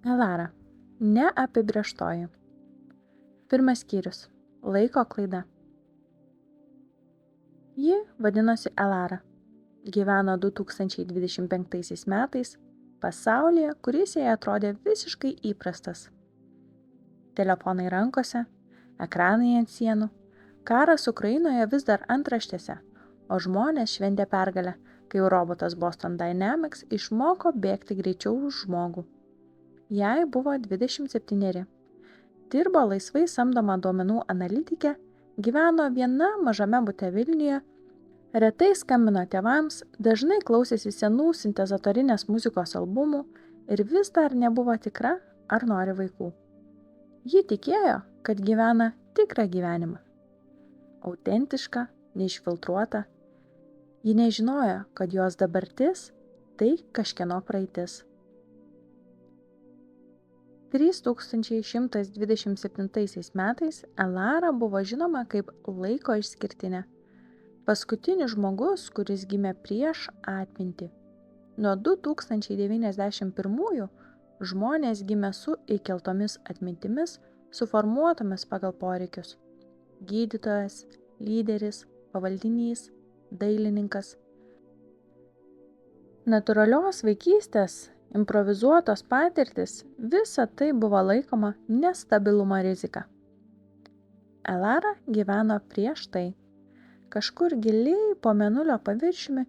Elara. Neapibrėžtoji. Pirmas skyrius. Laiko klaida. Ji vadinosi Elara. Gyveno 2025 metais pasaulyje, kuris jai atrodė visiškai įprastas. Telefonai rankose, ekranai ant sienų, karas Ukrainoje vis dar antraštėse, o žmonės šventė pergalę, kai robotas Boston Dynamics išmoko bėgti greičiau už žmogų. Jai buvo 27. Dirbo laisvai samdoma duomenų analitikė, gyveno viena mažame bute Vilniuje, retai skambino tėvams, dažnai klausėsi senų sintezatorinės muzikos albumų ir vis dar nebuvo tikra, ar nori vaikų. Ji tikėjo, kad gyvena tikrą gyvenimą. Autentišką, neišfiltruotą. Ji nežinojo, kad jos dabartis tai kažkieno praeitis. 3127 metais Elara buvo žinoma kaip laiko išskirtinė. Paskutinis žmogus, kuris gimė prieš atmintį. Nuo 2091 žmonės gimė su įkeltomis atmintimis, suformuotomis pagal poreikius. Gydytojas, lyderis, pavaldinys, dailininkas. Natūralios vaikystės, improvizuotos patirtis, visa tai buvo laikoma nestabilumo rizika. Elara gyveno prieš tai. Kažkur giliai po Mėnulio paviršiumi,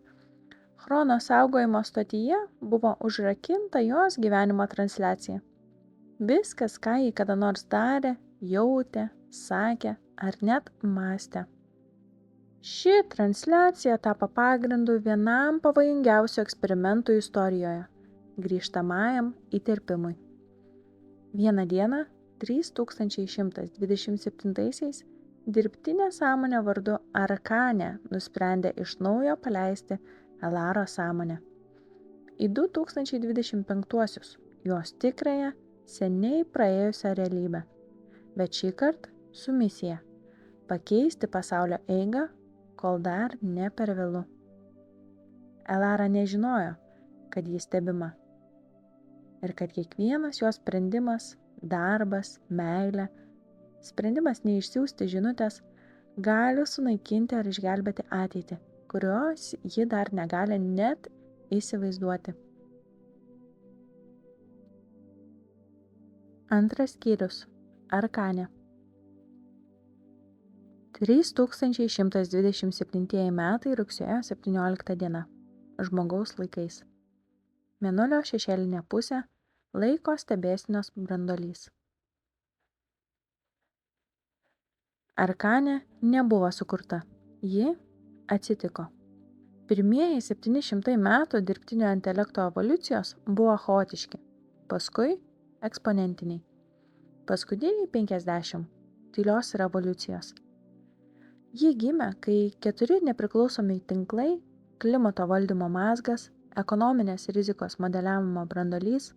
chrono saugojimo stotyje buvo užrakinta jos gyvenimo transliacija. Viskas, ką ji kada nors darė, jautė, sakė ar net mąstė. Ši transliacija tapo pagrindu vienam pavojingiausių eksperimentų istorijoje – grįžtamajam įterpimui. Vieną dieną, 3127-aisiais, dirbtinė sąmonė vardu Arkane nusprendė iš naujo paleisti Elaros sąmonę. Į 2025-uosius jos tikrąją, seniai praėjusią realybę, bet šį kartą su misija – pakeisti pasaulio eigą, kol dar ne per vėlu. Elara nežinojo, kad ji stebima ir kad kiekvienas jos sprendimas, darbas, meilė, sprendimas neišsiųsti žinutės gali sunaikinti ar išgelbėti ateitį, kurios ji dar negali net įsivaizduoti. Antras skyrius. Arkane. 3127 metai rugsėjo 17 diena. Žmogaus laikais. Mėnulio šešėlinė pusė. Laiko stebėsenos branduolys. Arkane nebuvo sukurta. Ji atsitiko. Pirmieji 700 metų dirbtinio intelekto evoliucijos buvo chaotiški, paskui eksponentiniai. Paskutiniai 50 tylios revoliucijos. Ji gimė, kai 4 nepriklausomi tinklai, klimato valdymo mazgas, ekonominės rizikos modeliavimo branduolys,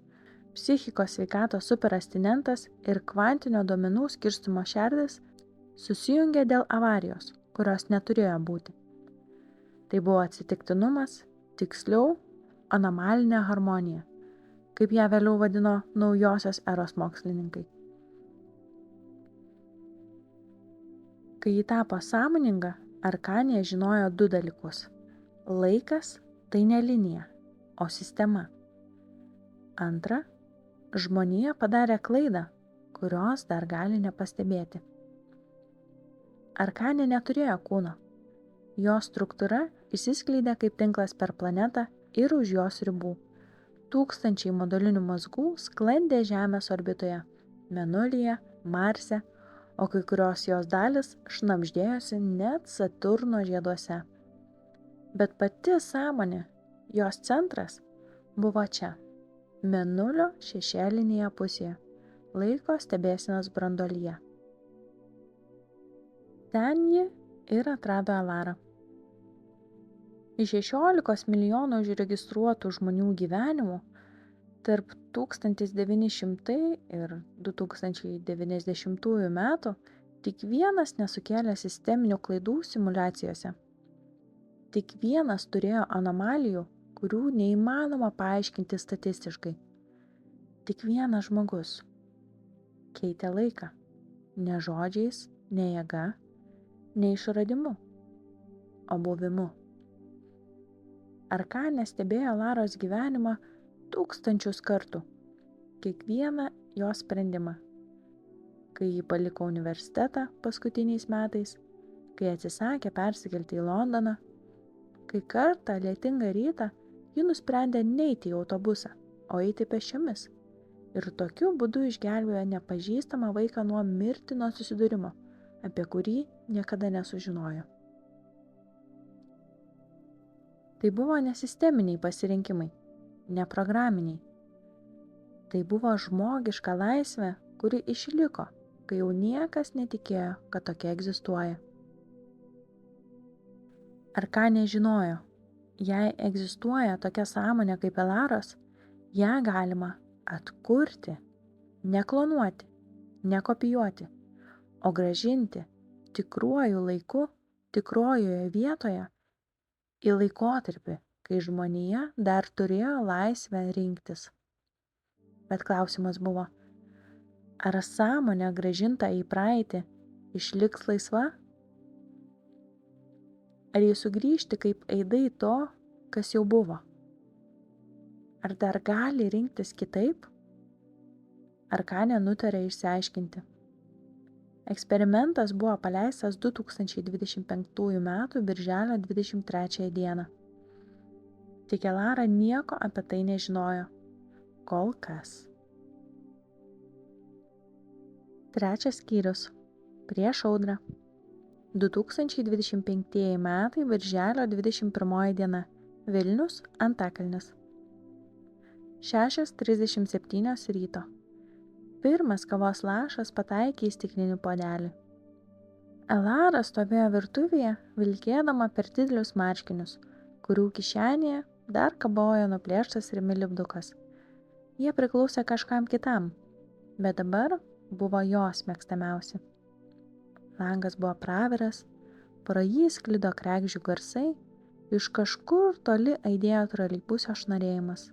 psichikos sveikatos superastinentas ir kvantinio duomenų skirstymo šerdis susijungė dėl avarijos, kurios neturėjo būti. Tai buvo atsitiktinumas, tiksliau, anomalinė harmonija, kaip ją vėliau vadino naujosios eros mokslininkai. Kai ji tapo sąmoninga, Arkanė žinojo 2 dalykus. Laikas tai ne linija, o sistema. Antra, žmonija padarė klaidą, kurios dar gali nepastebėti. Arkanė neturėjo kūno. Jo struktūra išsiskleidė kaip tinklas per planetą ir už jos ribų. Tūkstančiai modulinių mazgų sklandė Žemės orbitoje, Mėnulyje, Marse, o kai kurios jos dalis šnabždėjosi net Saturno žieduose. Bet pati sąmonė, jos centras, buvo čia, Mėnulio šešėlinėje pusėje, laiko stebėsenos branduolyje. Ten ji ir atrado Elarą. Iš 16 milijonų užregistruotų žmonių gyvenimų tarp 1900 ir 2090 metų tik vienas nesukėlė sisteminių klaidų simuliacijose. Tik vienas turėjo anomalijų, kurių neįmanoma paaiškinti statistiškai. Tik vienas žmogus keitė laiką. Ne žodžiais, ne jėga, ne išradimu, o buvimu. Arkanė stebėjo Laros gyvenimą tūkstančius kartų, kiekvieną jos sprendimą. Kai ji paliko universitetą paskutiniais metais, kai atsisakė persikelti į Londoną, kai kartą lietingą rytą ji nusprendė neiti į autobusą, o eiti pėsčiomis ir tokiu būdu išgelbėjo nepažįstamą vaiką nuo mirtino susidūrimo, apie kurį niekada nesužinojo. Tai buvo nesisteminiai pasirinkimai, neprograminiai. Tai buvo žmogiška laisvė, kuri išliko, kai jau niekas netikėjo, kad tokia egzistuoja. Arkanė žinojo, jei egzistuoja tokia sąmonė kaip Elaros, ją galima atkurti, neklonuoti, nekopijuoti, o grąžinti tikruoju laiku, tikrojoje vietoje į laikotarpį, kai žmonija dar turėjo laisvę rinktis. Bet klausimas buvo, ar sąmonė grąžinta į praeitį išliks laisva? Ar jis sugrįžti kaip aidai to, kas jau buvo? Ar dar gali rinktis kitaip? Arkanė nutarė išsiaiškinti. Eksperimentas buvo paleistas 2025 m. birželio 23 d. Tik Elara nieko apie tai nežinojo. Kol kas. 3 skyrius. Prieš audrą. 2025 m. birželio 21 d. Vilnius, Antakalnis. 6:37 ryto. Pirmas kavos lašas pataikė į stiklinį puodelį. Elara stovėjo virtuvėje, vilkėdama per didelius marškinius, kurių kišenėje dar kabojo nuplėštas Rimi lipdukas. Jie priklausė kažkam kitam, bet dabar buvo jos mėgstamiausi. Langas buvo praviras, pro jį sklido kregždžių garsai, iš kažkur toli aidėjo troleibusio šnarėjimas.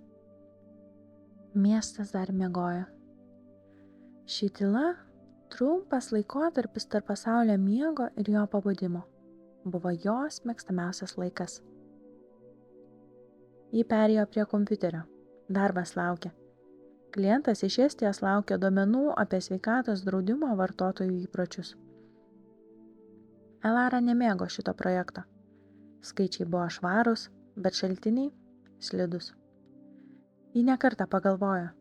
Miestas dar miegojo. Ši tyla, trumpas laikotarpis tarp pasaulio miego ir jo pabudimo, buvo jos mėgstamiausias laikas. Ji perėjo prie kompiuterio. Darbas laukė. Klientas iš Estijos laukė duomenų apie sveikatos draudimo vartotojų įpročius. Elara nemėgo šito projekto. Skaičiai buvo švarūs, bet šaltiniai slidus. Ji nekartą pagalvojo.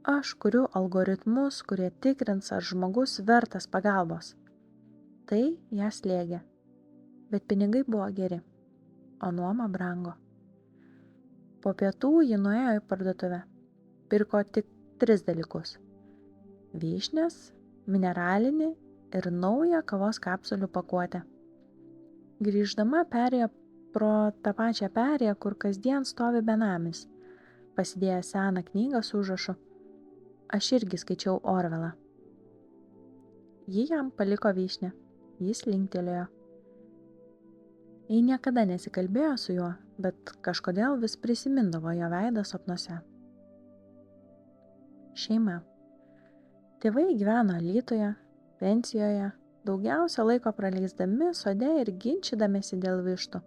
Aš kuriu algoritmus, kurie tikrins, ar žmogus vertas pagalbos. Tai ją slėgė. Bet pinigai buvo geri, o nuoma brango. Po pietų ji nuėjo į parduotuvę. Pirko tik 3 dalykus. Vyšnias, mineralinį ir naują kavos kapsulių pakuotę. Grįždama perėjo pro tą pačią perėją, kur kasdien stovi benamis, pasidėjo seną knygą su užrašu. Aš irgi skaičiau Orvelą. Ji jam paliko vyšnę. Jis linktelėjo. Ji niekada nesikalbėjo su juo, bet kažkodėl vis prisimindavo jo veidą sapnuose. Šeima. Tėvai gyveno Alytuje, pensijoje, daugiausia laiko praleisdami sode ir ginčydamėsi dėl vištų.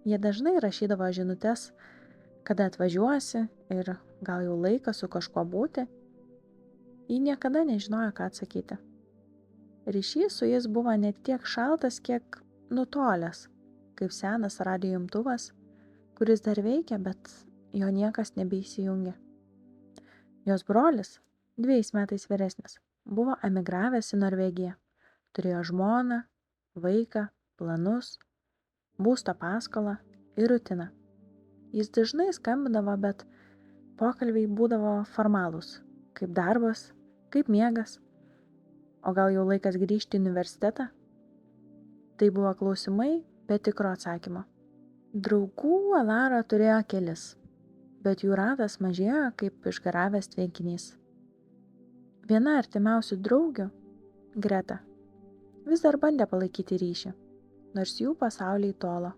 Jie dažnai rašydavo žinutes, kada atvažiuosi ir gal jau laikas su kažkuo būti. Ji niekada nežinojo, ką atsakyti. Ryšys su jais buvo ne tiek šaltas, kiek nutolęs, kaip senas radijo imtuvas, kuris dar veikia, bet jo niekas nebeįsijungia. Jos brolis, 2 metais vyresnis, buvo emigravęs į Norvegiją. Turėjo žmoną, vaiką, planus, būsto paskolą ir rutiną. Jis dažnai skambindavo, bet pokalbiai būdavo formalūs, kaip darbas, kaip miegas. O gal jau laikas grįžti į universitetą? Tai buvo klausimai be tikro atsakymo. Draugų Elara turėjo kelis, bet jų ratas mažėjo kaip išgaravęs tvenkinys. Viena artimiausių draugių, Greta, vis dar bandė palaikyti ryšį, nors jų pasauliai tolo.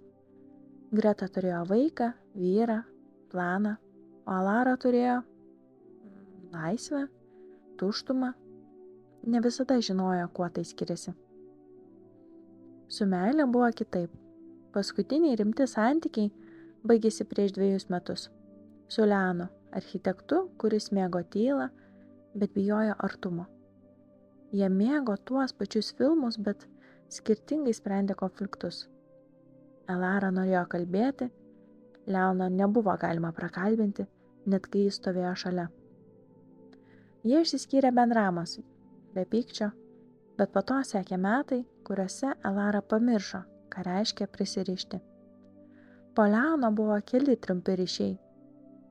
Greta turėjo vaiką, vyrą, planą, o Elara turėjo laisvę, tuštumą, ne visada žinojo, kuo tai skiriasi. Su meile buvo kitaip. Paskutiniai rimti santykiai baigėsi prieš 2 metus. Su Leonu, architektu, kuris mėgo tylą, bet bijojo artumo. Jie mėgo tuos pačius filmus, bet skirtingai sprendė konfliktus. Elara norėjo kalbėti, Leono nebuvo galima prakalbinti, net kai jis stovėjo šalia. Jie išsiskyrė bendramas, be pykčio, bet po to sekė metai, kuriuose Elara pamiršo, ką reiškia prisirišti. Po Leono buvo keli trumpi ryšiai.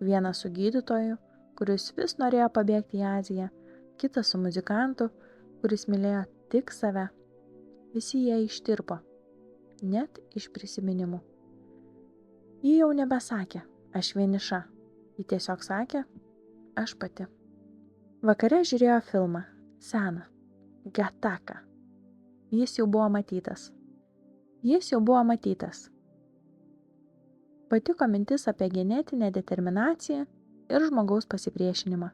Vienas su gydytoju, kuris vis norėjo pabėgti į Aziją, kitas su muzikantu, kuris mylėjo tik save. Visi jie ištirpo, net iš prisiminimų. Ji jau nebesakė, aš vieniša. Ji tiesiog sakė, aš pati. Vakare žiūrėjo filmą, seną, Gattaca. Jis jau buvo matytas. Patiko mintis apie genetinę determinaciją ir žmogaus pasipriešinimą.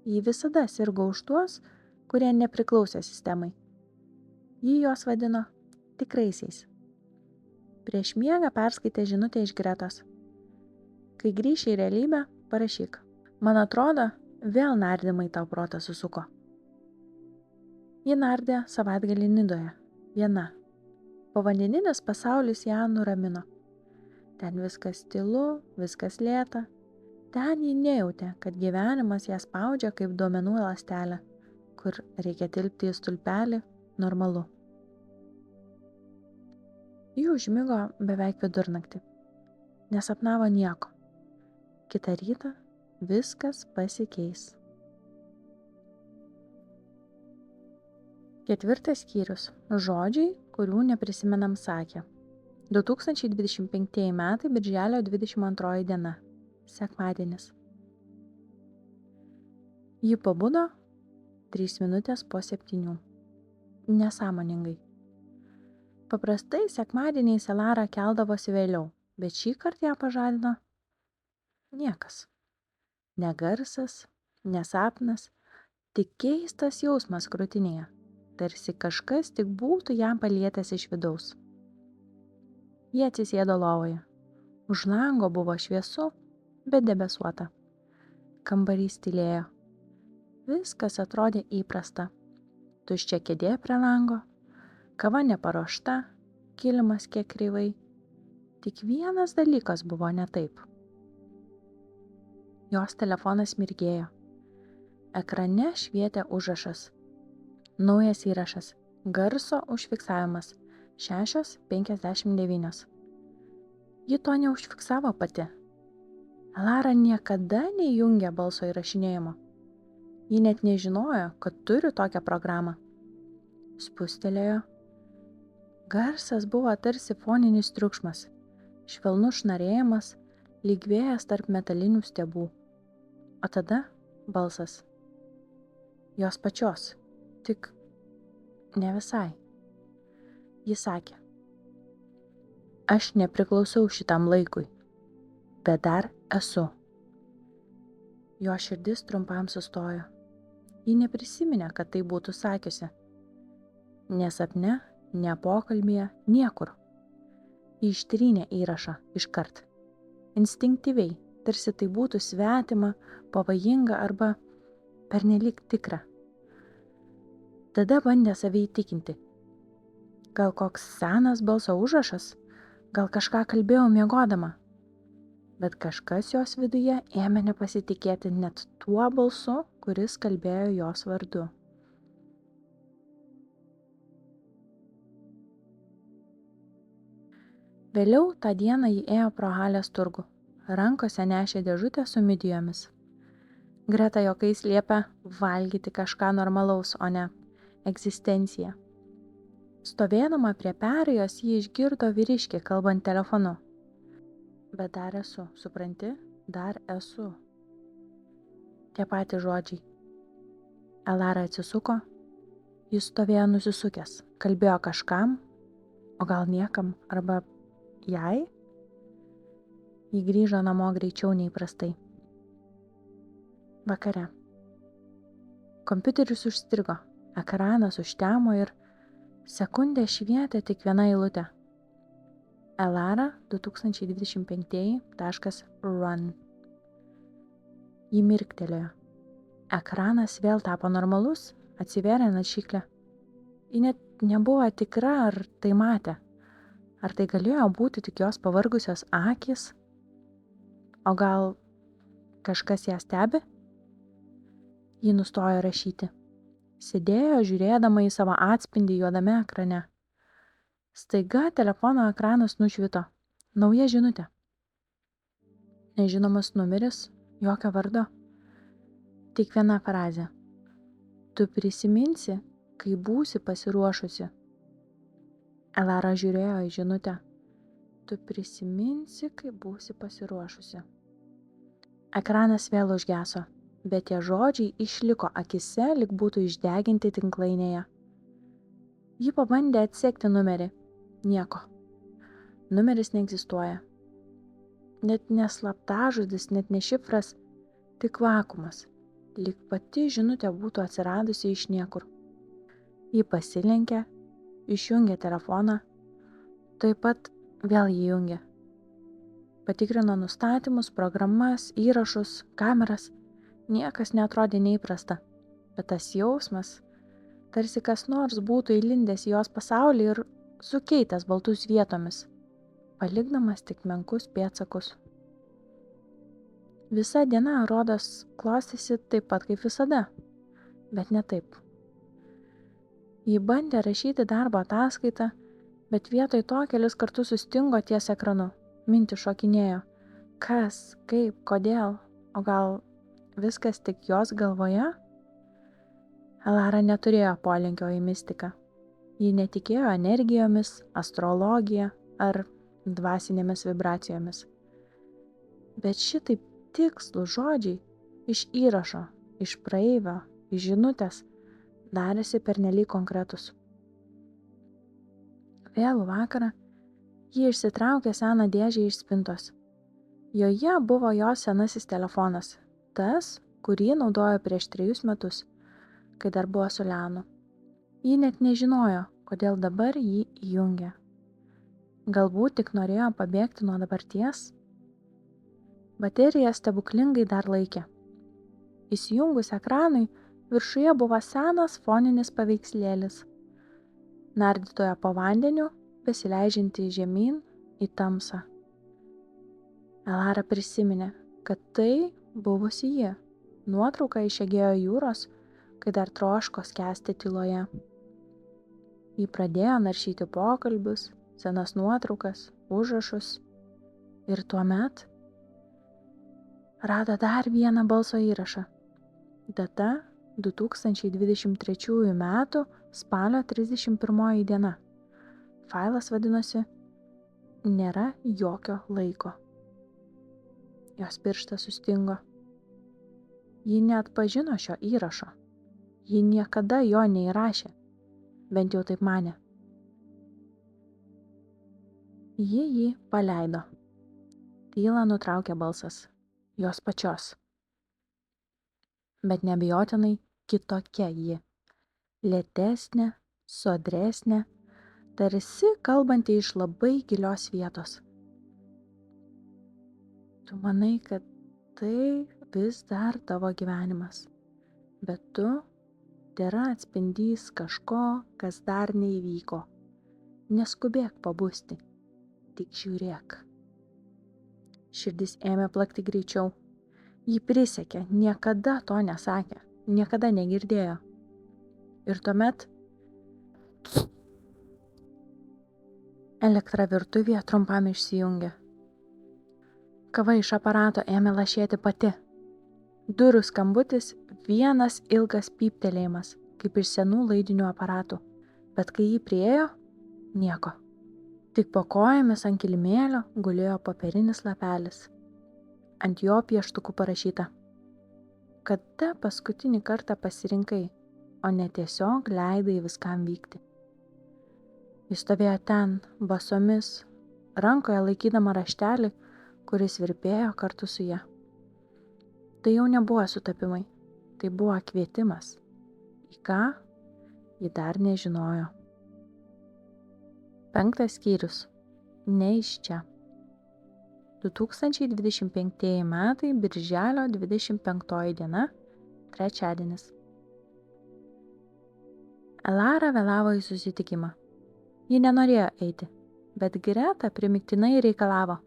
Ji visada sirgo už tuos, kurie nepriklausė sistemai. Ji juos vadino tikraisiais. Prieš miegą perskaitė žinutę iš Gretos. Kai grįši į realybę, parašyk. Man atrodo, vėl nardymai tau protą susuko. Ji nardė savaitgalį Nidoje, viena. Povandeninis pasaulis ją nuramino. Ten viskas tylu, viskas lėta. Ten ji nejautė, kad gyvenimas ją spaudžia kaip duomenų ląstelė, kur reikia tilpti į stulpelį normalu. Ji užmigo beveik vidurnaktį. Nesapnavo nieko. Kitą rytą viskas pasikeis. 4 skyrius. Žodžiai, kurių neprisimenam, sakė. 2025 metai, birželio 22 diena. Sekmadienis. Ji pabudo 3 minutės po 7. Nesąmoningai. Paprastai sekmadieniais Elara keldavosi vėliau, bet šį kartą ją pažadino niekas. Ne garsas, ne sapnas, tik keistas jausmas krūtinėje, tarsi kažkas tik būtų jam palietęs iš vidaus. Jie atsisėdo lovoje. Už lango buvo šviesu, bet debesuota. Kambarys tylėjo. Viskas atrodė įprasta. Tuščia kėdė prie lango, kava neparuošta, kilimas kiek kreivai. Tik vienas dalykas buvo ne taip. Jos telefonas mirgėjo. Ekrane švietė užrašas. Naujas įrašas. Garso užfiksavimas. 6:59. Ji to neužfiksavo pati. Elara niekada neįjungė balso įrašinėjimo. Ji net nežinojo, kad turi tokią programą. Spustelėjo. Garsas buvo tarsi foninis triukšmas, švelnus šnarėjimas, lyg vėjas tarp metalinių stiebų. O tada balsas. Jos pačios, tik ne visai. Ji sakė, aš nepriklausau šitam laikui, bet dar esu. Jo širdis trumpam sustojo. Ji neprisiminė, kad tai būtų sakiusi. Ne sapne, ne pokalbėje, niekur. Ji ištrynė įrašą iškart. Instinktyviai, tarsi tai būtų svetima, pavojinga arba pernelyg tikra. Tada bandė save įtikinti. Gal koks senas balso užrašas, gal kažką kalbėjau miegodama. Bet kažkas jos viduje ėmė nepasitikėti net tuo balsu, kuris kalbėjo jos vardu. Vėliau tą dieną ji ėjo pro Halės turgų. Rankose nešė dėžutę su midijomis. Greta juokais liepė valgyti kažką normalaus, o ne egzistenciją. Stovėdama prie perėjos ji išgirdo vyriškį kalbant telefonu. Bet dar esu, supranti, dar esu. Tie patys žodžiai. Elara atsisuko, jis stovėjo nusisukęs, kalbėjo kažkam, o gal niekam, arba jai. Ji grįžo namo greičiau nei įprastai. Vakare. Kompiuteris užstrigo, ekranas užtemo ir sekundę švietė tik viena eilutė. Elara 2025.run. Ji mirktelėjo. Ekranas vėl tapo normalus, atsivėrė naršyklė. Ji net nebuvo tikra, ar tai matė. Ar tai galėjo būti tik jos pavargusios akys? O gal kažkas ją stebi? Ji nustojo rašyti. Sėdėjo žiūrėdama į savo atspindį juodame ekrane. Staiga telefono ekranas nušvito. Nauja žinutė. Nežinomas numeris, jokio vardo. Tik viena frazė. Tu prisiminsi, kai būsi pasiruošusi. Elara žiūrėjo į žinutę. Tu prisiminsi, kai būsi pasiruošusi. Ekranas vėl užgeso, bet tie žodžiai išliko akise, lyg būtų išdeginti tinklainėje. Ji pabandė atsekti numerį. Nieko. Numeris neegzistuoja. Net neslaptažodis, net ne šifras, tik vakuumas, lyg pati žinutė būtų atsiradusi iš niekur. Ji pasilenkė, išjungė telefoną, taip pat vėl jį jungė. Patikrino nustatymus, programas, įrašus, kameras. Niekas neatrodė neįprasta, bet tas jausmas, tarsi kas nors būtų įlindęs į jos pasaulį ir sukeitęs baltus vietomis, palikdamas tik menkus pėdsakus. Visa diena, rodos, klostėsi taip pat kaip visada, bet ne taip. Ji bandė rašyti darbo ataskaitą, bet vietoj to kelis kartus sustingo ties ekranu. Mintys šokinėjo. Kas, kaip, kodėl, o gal viskas tik jos galvoje? Elara neturėjo polinkio į mistiką. Ji netikėjo energijomis, astrologija ar dvasinėmis vibracijomis. Bet šitaip tikslų žodžiai iš įrašo, iš praeivio, iš žinutės darėsi pernelyg konkretus. Vėlų vakarą ji išsitraukė seną dėžę iš spintos. Joje buvo jos senasis telefonas, tas, kurį naudojo prieš 3 metus, kai dar buvo su Leonu. Ji net nežinojo, kodėl dabar jį įjungė. Galbūt tik norėjo pabėgti nuo dabarties? Baterija stebuklingai dar laikė. Įsijungus ekranui, viršuje buvo senas foninis paveikslėlis. Nardytoja po vandeniu, besileidžianti žemyn į tamsą. Elara prisiminė, kad tai buvusi ji, nuotrauka iš Egėjo jūros, kai dar troško skęsti tyloje. Ji pradėjo naršyti pokalbius, senas nuotraukas, užrašus ir tuomet rado dar vieną balso įrašą. Data 2023 metų spalio 31 diena. Failas vadinosi Nėra jokio laiko. Jos pirštas sustingo. Ji neatpažino šio įrašo. Ji niekada jo neįrašė, bent jau taip manė. Ji jį paleido. Tylą nutraukė balsas, jos pačios. Bet neabejotinai kitokia ji. Lėtesnė, sodresnė, tarsi kalbanti iš labai gilios vietos. Tu manai, kad tai vis dar tavo gyvenimas, bet tu tėra atspindys kažko, kas dar neįvyko. Neskubėk pabusti, tik žiūrėk. Širdis ėmė plakti greičiau. Ji prisiekė, niekada to nesakė, niekada negirdėjo. Ir tuomet elektra virtuvėje trumpam išsijungė. Kava iš aparato ėmė lašėti pati. Durų skambutis, vienas ilgas pyptelėjimas, kaip iš senų laidinių aparatų. Bet kai jį priėjo, nieko. Tik po kojomis ant kilimėlio gulėjo popierinis lapelis. Ant jo pieštukų parašyta: kada paskutinį kartą pasirinkai, o ne tiesiog leidai viskam vykti. Jis stovėjo ten, basomis, rankoje laikydama raštelį, kuris virpėjo kartu su ja. Tai jau nebuvo sutapimai, tai buvo kvietimas. Į ką? Ji dar nežinojo. 5 skyrius. Ne iš čia. 2025 metai, birželio 25 diena, trečiadienis. Elara vėlavo į susitikimą. Ji nenorėjo eiti, bet Greta primiktinai reikalavo.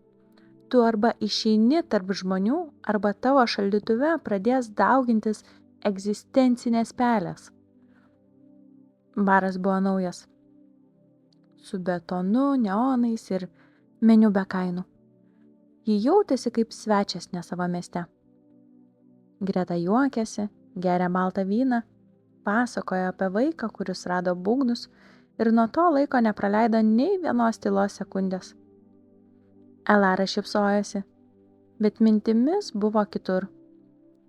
Tu arba išeini tarp žmonių, arba tavo šaldytuve pradės daugintis egzistencinės pelės. Baras buvo naujas. Su betonu, neonais ir meniu be kainų. Ji jautėsi kaip svečias ne savo mieste. Greta juokėsi, geria baltą vyną, pasakojo apie vaiką, kuris rado būgnus ir nuo to laiko nepraleido nei vienos tylos sekundės. Elara šypsojosi, bet mintimis buvo kitur,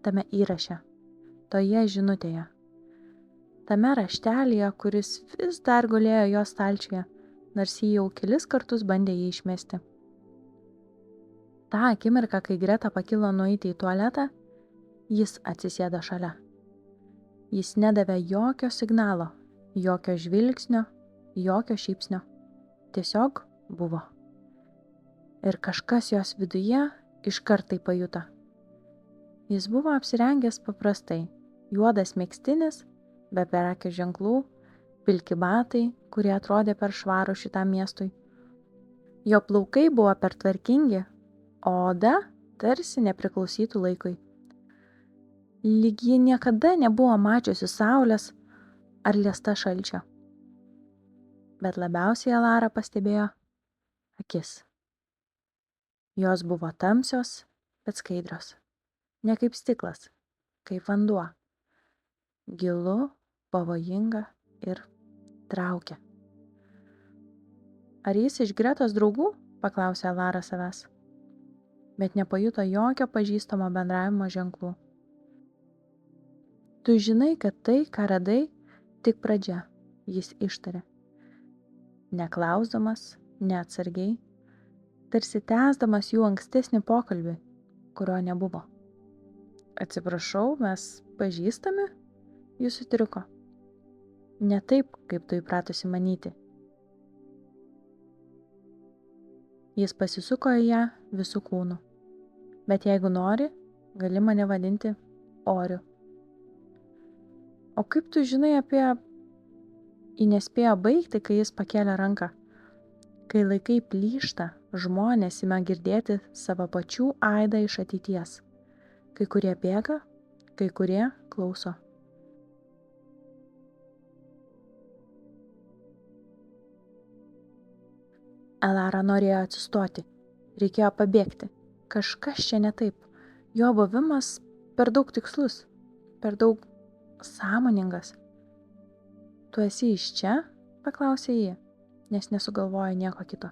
tame įraše, toje žinutėje, tame raštelyje, kuris vis dar gulėjo jos stalčiuje, nors jį jau kelis kartus bandė jį išmesti. Ta akimirka, kai Greta pakilo nueiti į tualetą, jis atsisėdo šalia. Jis nedavė jokio signalo, jokio žvilgsnio, jokio šypsnio. Tiesiog buvo. Ir kažkas jos viduje iškart tai pajuto. Jis buvo apsirengęs paprastai, juodas megztinis, be prekių ženklų, pilki batai, kurie atrodė per švarų šitam miestui. Jo plaukai buvo per tvarkingi, o oda tarsi nepriklausytų laikui. Lyg ji niekada nebuvo mačiusi saulės ar liesta šalčio. Bet labiausiai Elara pastebėjo akis. Jos buvo tamsios, bet skaidrios. Ne kaip stiklas, kaip vanduo. Gilu, pavojinga ir traukia. Ar jis iš Gretos draugų? Paklausė Elara savęs. Bet nepajuto jokio pažįstamo bendravimo ženklų. Tu žinai, kad tai, ką radai, tik pradžia, jis ištarė. Neklausdamas, neatsargiai, tarsi tęsdamas jų ankstesnį pokalbį, kurio nebuvo. Atsiprašau, mes pažįstami? Jis sutriko. Ne taip, kaip tu įpratusi manyti. Jis pasisuko į ją visų kūnų. Bet jeigu nori, gali mane vadinti Oriu. O kaip tu žinai apie... Ji nespėjo baigti, kai jis pakėlė ranką. Kai laikai plyšta, žmonės ima girdėti savo pačių aidą iš ateities. Kai kurie bėga, kai kurie klauso. Elara norėjo atsistoti. Reikėjo pabėgti. Kažkas čia ne taip. Jo buvimas per daug tikslus, per daug sąmoningas. Tu esi iš čia? Paklausė ji, nes nesugalvojo nieko kito.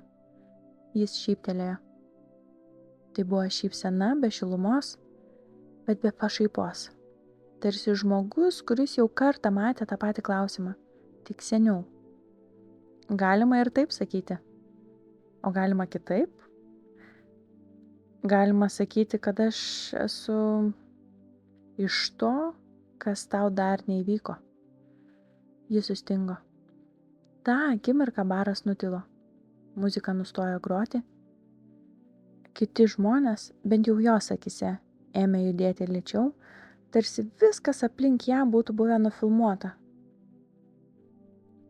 Jis šyptelėjo. Tai buvo šypsena be šilumos, bet be pašaipos. Tarsi žmogus, kuris jau kartą matė tą patį klausimą, tik seniau. Galima ir taip sakyti. O galima kitaip? Galima sakyti, kad aš esu iš to, kas tau dar neįvyko. Jis sustingo. Ta akimirką baras nutilo. Muzika nustojo groti. Kiti žmonės, bent jau jos akise, ėmė judėti lėčiau, tarsi viskas aplink ją būtų buvę nufilmuota.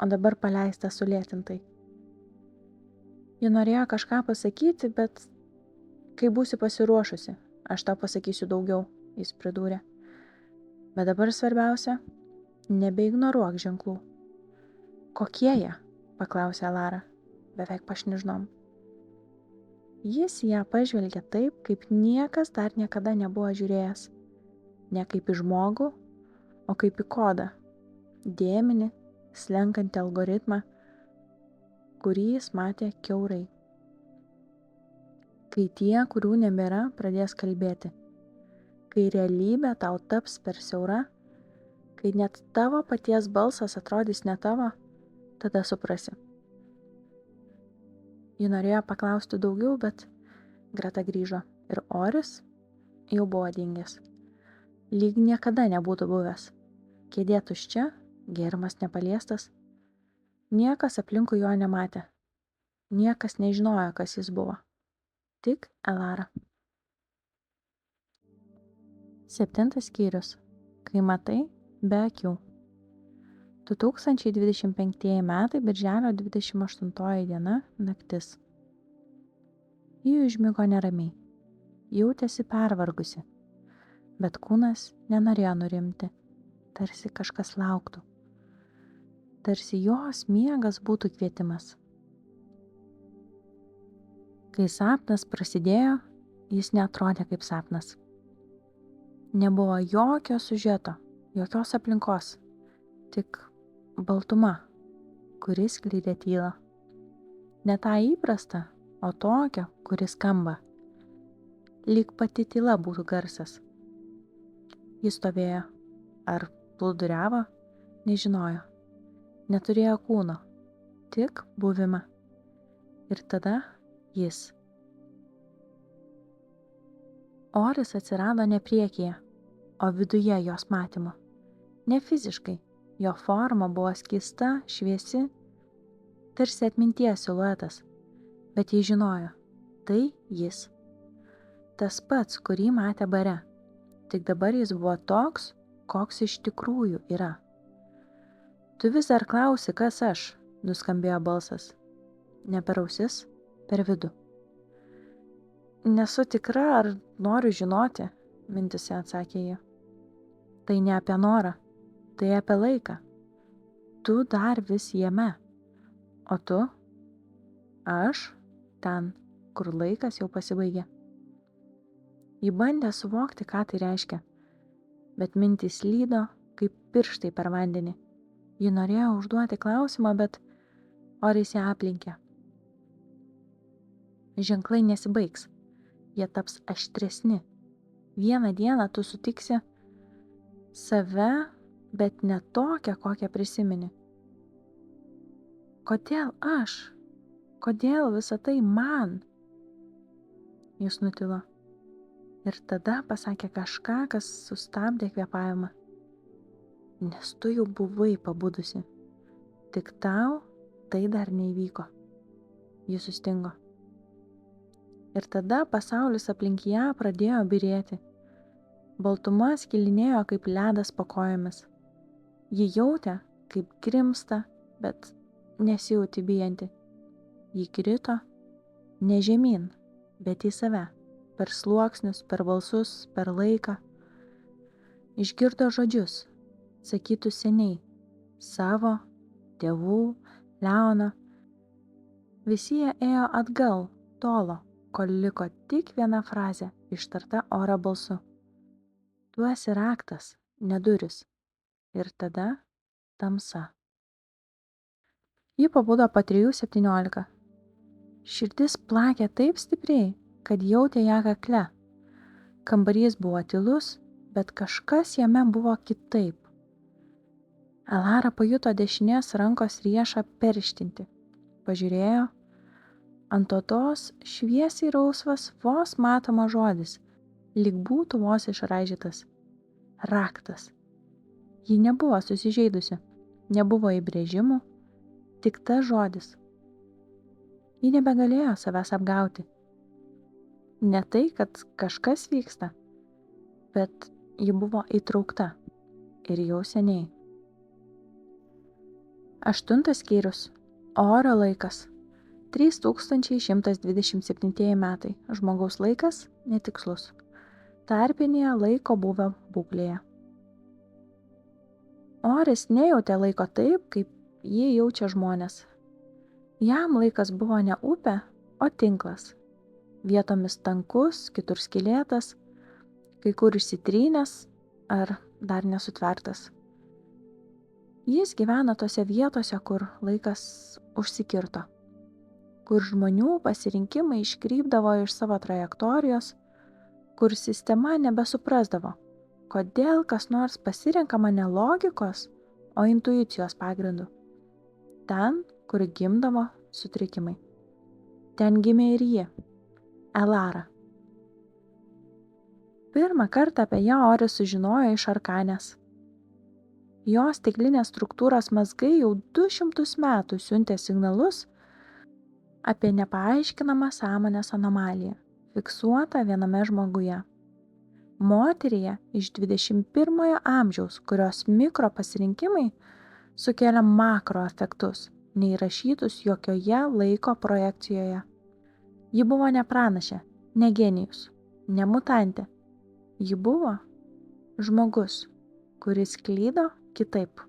O dabar paleista sulėtintai. Ji norėjo kažką pasakyti, bet kai būsi pasiruošusi, aš tau pasakysiu daugiau, jis pridūrė. Bet dabar svarbiausia, nebeignoruok ženklų. Kokie jie? Paklausė Elara, beveik pašnižnom. Jis ją pažvelgė taip, kaip niekas dar niekada nebuvo žiūrėjęs. Ne kaip į žmogų, o kaip į kodą, dėmenį, slenkantį algoritmą, kurį jis matė kiaurai. Kai tie, kurių nebėra, pradės kalbėti. Kai realybė tau taps per siaura, kai net tavo paties balsas atrodys ne tavo, tada suprasi. Ji norėjo paklausti daugiau, bet Greta grįžo ir Oris jau buvo dingęs. lyg niekada nebūtų buvęs. Kėdė tuščia, gėrimas nepaliestas. Niekas aplinkui jo nematė. Niekas nežinojo, kas jis buvo. Tik Elara. 7 skyrius. Kai matai be akių. 2025 metai, birželio 28 diena, naktis. Ji užmigo neramiai. Jautėsi pervargusi, bet kūnas nenorėjo nurimti, tarsi kažkas lauktų. Tarsi jos miegas būtų kvietimas. Kai sapnas prasidėjo, jis neatrodė kaip sapnas. Nebuvo jokio siužeto, jokios aplinkos, tik baltuma, kuris skleidė tylą. Ne tą įprastą, o tokią, kuris skamba. Lyg pati tyla būtų garsas. Jis stovėjo, ar plūduriavo, nežinojo. Neturėjo kūno, tik buvimą. Ir tada jis. Oris atsirado ne priekyje, o viduje jos matymo. Ne fiziškai, jo forma buvo skysta, šviesi, tarsi atminties siluetas, bet jis žinojo, tai jis. Tas pats, kurį matė bare, tik dabar jis buvo toks, koks iš tikrųjų yra. Tu vis dar klausi, kas aš, nuskambėjo balsas. Ne per ausis, per vidų. Nesu tikra, ar noriu žinoti, mintise atsakė ji. Tai ne apie norą, tai apie laiką. Tu dar vis jame, o tu, aš, ten, kur laikas jau pasibaigė. Ji bandė suvokti, ką tai reiškia, bet mintys slydo kaip pirštai per vandenį. Ji norėjo užduoti klausimą, bet Oris ją aplenkė. Ženklai nesibaigs, jie taps aštresni. Vieną dieną tu sutiksi save, bet ne tokią, kokią prisimeni. Kodėl aš? Kodėl visa tai man? Jis nutilo. Ir tada pasakė kažką, kas sustabdė kvėpavimą. Nes tu jau buvai pabudusi. Tik tau tai dar neįvyko. Jis sustingo. Ir tada pasaulis aplink ją pradėjo byrėti. Baltuma skilinėjo kaip ledas po kojomis. Ji jautė, kaip grimsta, bet nesijauti bijanti. Ji krito ne žemyn, bet į save. Per sluoksnius, per balsus, per laiką. Išgirdo žodžius, sakytų seniai, savo, tėvų, Leono. Visi jie ėjo atgal, tolo, kol liko tik viena frazė, ištarta oro balsu. Tu esi raktas, ne duris. Ir tada tamsa. Ji pabudo po 3:17. Širdis plakė taip stipriai, kad jautė ją kakle. Kambarys buvo tylus, bet kažkas jame buvo kitaip. Elara pajuto dešinės rankos riešą perštinti. Pažiūrėjo. Ant odos šviesiai rausvas vos matomas žodis, lyg būtų vos išraižytas. Raktas. Ji nebuvo susižeidusi, nebuvo įbrėžimų, tik tas žodis. Ji nebegalėjo savęs apgauti. Ne tai, kad kažkas vyksta, bet ji buvo įtraukta ir jau seniai. 8 skyrius. Oro laikas. 3127 metai. Žmogaus laikas netikslus. Tarpinėje laiko buvę būklėje. Oris nejautė laiko taip, kaip jį jaučia žmonės. Jam laikas buvo ne upė, o tinklas. Vietomis tankus, kitur skylėtas, kai kur išsitrynęs ar dar nesutvertas. Jis gyvena tose vietose, kur laikas užsikirto, kur žmonių pasirinkimai iškrypdavo iš savo trajektorijos, kur sistema nebesuprasdavo, kodėl kas nors pasirenkama ne logikos, o intuicijos pagrindu. Ten, kur gimdavo sutrikimai. Ten gimė ir ji, Elara. Pirmą kartą apie ją Oris sužinojo iš Arkanės. Jos stiklinės struktūros mazgai jau 200 metų siuntė signalus apie nepaaiškinamą sąmonės anomaliją, fiksuotą viename žmoguje. Moteryje iš 21 amžiaus, kurios mikro pasirinkimai sukėlė makro efektus, neįrašytus jokioje laiko projekcijoje. Ji buvo ne pranašė, ne genijus, ne mutantė. Ji buvo žmogus, kuris klydo kitaip.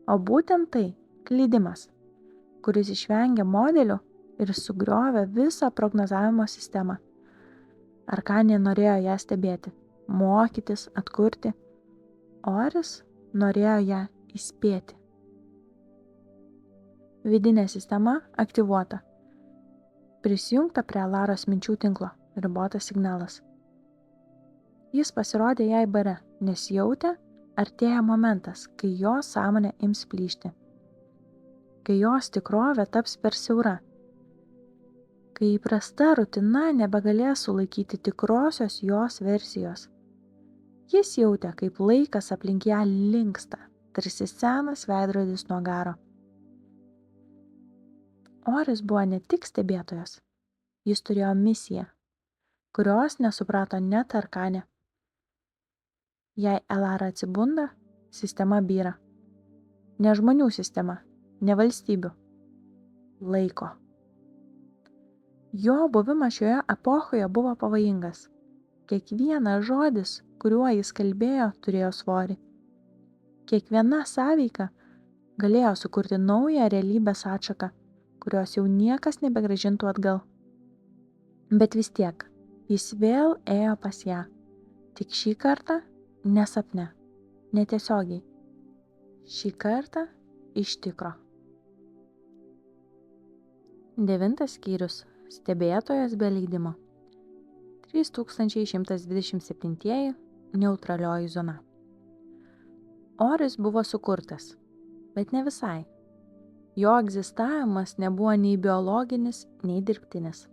O būtent tai klydimas, kuris išvengė modelių ir sugriovė visą prognozavimo sistemą. Arkanė norėjo ją stebėti, mokytis, atkurti. Oris norėjo ją įspėti. Vidinė sistema aktyvuota. Prisijungta prie Alaros minčių tinklo, ribotas signalas. Jis pasirodė jai bare, nes jautė, artėja momentas, kai jos sąmonė ims plyšti. Kai jos tikrovė taps per siaura. Kai įprasta rutina nebegalės sulaikyti tikrosios jos versijos. Jis jautė, kaip laikas aplink ją linksta, tarsi senas veidrodis nuo garo. Oris buvo ne tik stebėtojas, jis turėjo misiją, kurios nesuprato net Arkanė. Jei Alara atsibunda, sistema byra. Ne žmonių sistema, ne valstybių. Laiko. Jo buvimas šioje epochoje buvo pavojingas. Kiekvienas žodis, kuriuo jis kalbėjo, turėjo svorį. Kiekviena sąveika galėjo sukurti naują realybės atšaką, kurios jau niekas nebegrąžintų atgal. Bet vis tiek, jis vėl ėjo pas ją. Tik šį kartą ne sapne, netiesiogiai. Šį kartą iš tikro. 9 skyrius. Stebėtojas be leidimo. 3127 neutralioji zona. Oris buvo sukurtas, bet ne visai. Jo egzistavimas nebuvo nei biologinis, nei dirbtinis.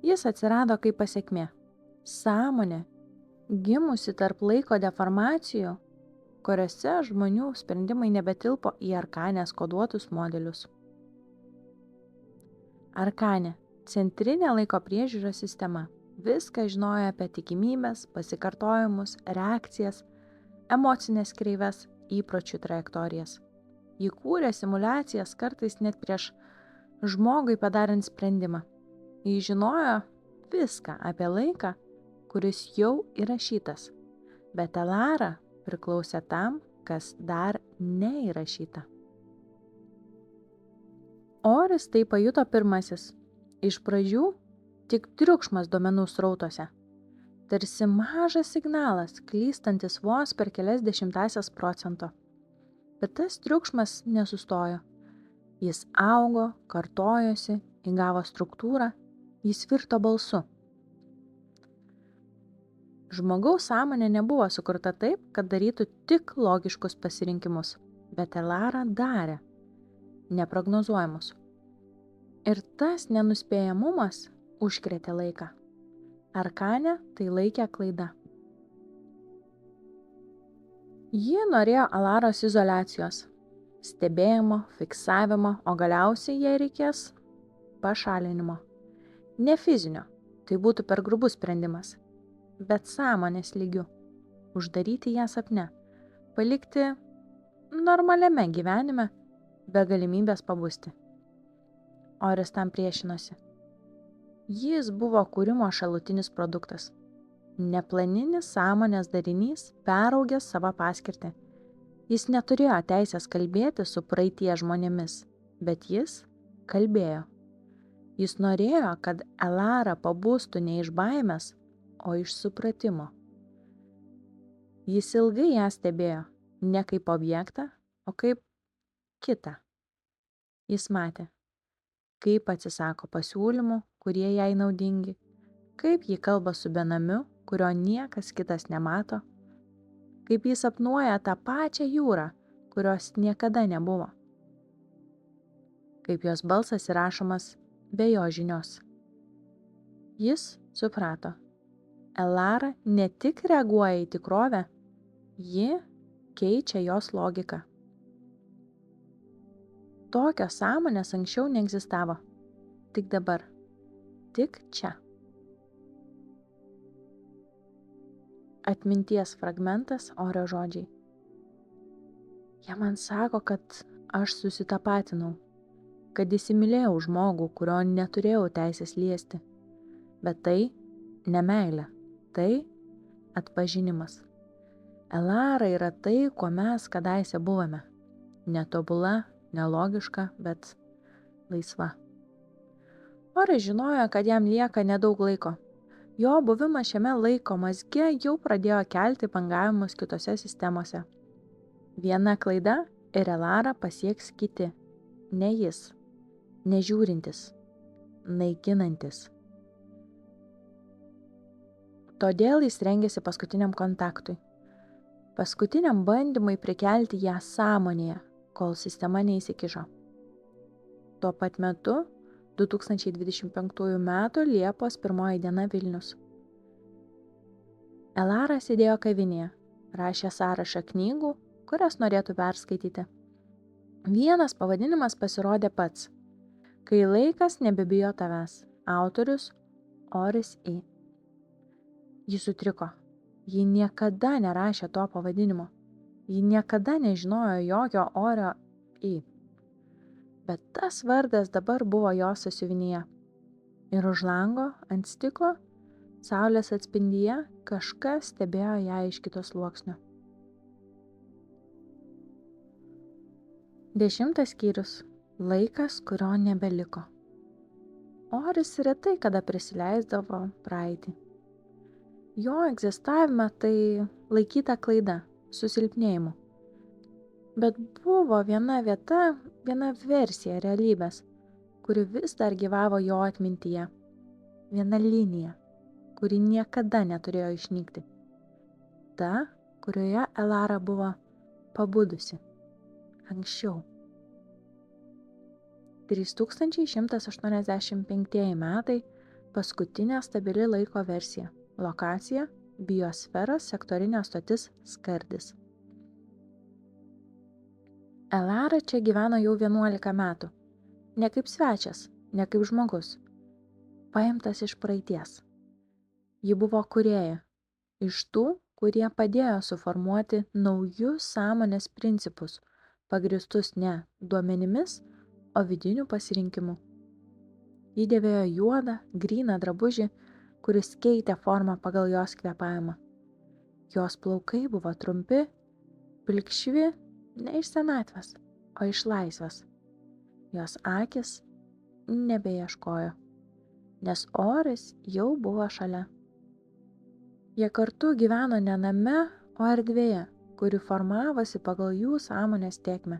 Jis atsirado kaip pasekmė. Sąmonė, gimusi tarp laiko deformacijų, kuriuose žmonių sprendimai nebetilpo į Arkanės koduotus modelius. Arkanė – centrinė laiko priežiūros sistema. Viską žinojo apie tikimybes, pasikartojimus, reakcijas, emocinės kreives, įpročių trajektorijas. Ji kūrė simulacijas kartais net prieš žmogui padarant sprendimą. Ji žinojo viską apie laiką, kuris jau įrašytas, bet Alara priklausė tam, kas dar neįrašyta. Oris tai pajuto pirmasis. Iš pradžių tik triukšmas duomenų srautuose. Tarsi mažas signalas, klystantis vos per kelias dešimtąsias procento. Bet tas triukšmas nesustojo. Jis augo, kartojosi, įgavo struktūrą, jis virto balsu. Žmogaus sąmonė nebuvo sukurta taip, kad darytų tik logiškus pasirinkimus, bet Alara darė neprognozuojamus. Ir tas nenuspėjamumas užkrėtė laiką. Arkanė tai laikė klaida. Ji norėjo Alaros izoliacijos, stebėjimo, fiksavimo, o galiausiai jai reikės pašalinimo. Ne fizinio, tai būtų per grubus sprendimas, bet sąmonės lygių. Uždaryti ją sapne, palikti normaliame gyvenime be galimybės pabusti. Oris tam priešinosi. Jis buvo kūrimo šalutinis produktas. Neplaninis sąmonės darinys peraugęs savo paskirtį. Jis neturėjo teisės kalbėti su praeitie žmonėmis, bet jis kalbėjo. Jis norėjo, kad Alara pabustų ne iš baimės, o iš supratimo. Jis ilgai ją stebėjo, ne kaip objektą, o kaip kitą. Jis matė, kaip atsisako pasiūlymų, kurie jai naudingi, kaip ji kalba su benamiu, kurio niekas kitas nemato, kaip jis sapnuoja tą pačią jūrą, kurios niekada nebuvo, kaip jos balsas įrašomas be jo žinios. Jis suprato, Elara ne tik reaguoja į tikrovę, ji keičia jos logiką. Tokios sąmonės anksčiau neegzistavo. Tik dabar. Tik čia. Atminties fragmentas Orio žodžiai. Jie man sako, kad aš susitapatinau, kad įsimylėjau žmogų, kurio neturėjau teisės liesti. Bet tai ne meilė, tai atpažinimas. Elara yra tai, kuo mes kadaise buvome. Netobula, nelogiška, bet laisva. Oris žinojo, kad jam lieka nedaug laiko. Jo buvimas šiame laiko mazge jau pradėjo kelti bangavimus kitose sistemose. Viena klaida ir Elara pasieks kiti. Ne jis. Nežiūrintis. Naikinantis. Todėl jis rengėsi paskutiniam kontaktui. Paskutiniam bandymui prikelti ją sąmonėje, kol sistema neįsikišo. Tuo pat metu 2025 m. Liepos 1 diena Vilnius. Elara sėdėjo kavinėje, rašė sąrašą knygų, kurias norėtų perskaityti. Vienas pavadinimas pasirodė pats. Kai laikas nebebijo tavęs. Autorius Oris I. Ji sutriko. Ji niekada nerašė to pavadinimo. Ji niekada nežinojo jokio Orio I. Bet tas vardas dabar buvo jos sąsiuvinyje. Ir už lango, ant stiklo, saulės atspindyje, kažkas stebėjo ją iš kito sluoksnio. 10 skyrius. Laikas, kurio nebeliko. Oris retai kada prisileisdavo praeitį. Jo egzistavime tai laikyta klaida, susilpnėjimu. Bet buvo viena vieta, viena versija realybės, kuri vis dar gyvavo jo atmintyje. Viena linija, kuri niekada neturėjo išnykti. Ta, kurioje Elara buvo pabudusi. Anksčiau. 3185 metai – paskutinė stabili laiko versija. Lokacija – biosferos sektorinė stotis Skardis. Elara čia gyveno jau 11 metų. Ne kaip svečias, ne kaip žmogus. Paimtas iš praeities. Ji buvo kūrėja. Iš tų, kurie padėjo suformuoti naujus sąmonės principus, pagristus ne duomenimis, o vidiniu pasirinkimu. Ji dėvėjo juodą, gryną drabužį, kuris keitė formą pagal jos kvėpavimą. Jos plaukai buvo trumpi, pilkšvi, ne iš senatvės, o iš laisvės. Jos akis nebeieškojo, nes Oris jau buvo šalia. Jie kartu gyveno ne name, o erdvėje, kuri formavosi pagal jų sąmonės tėkmę.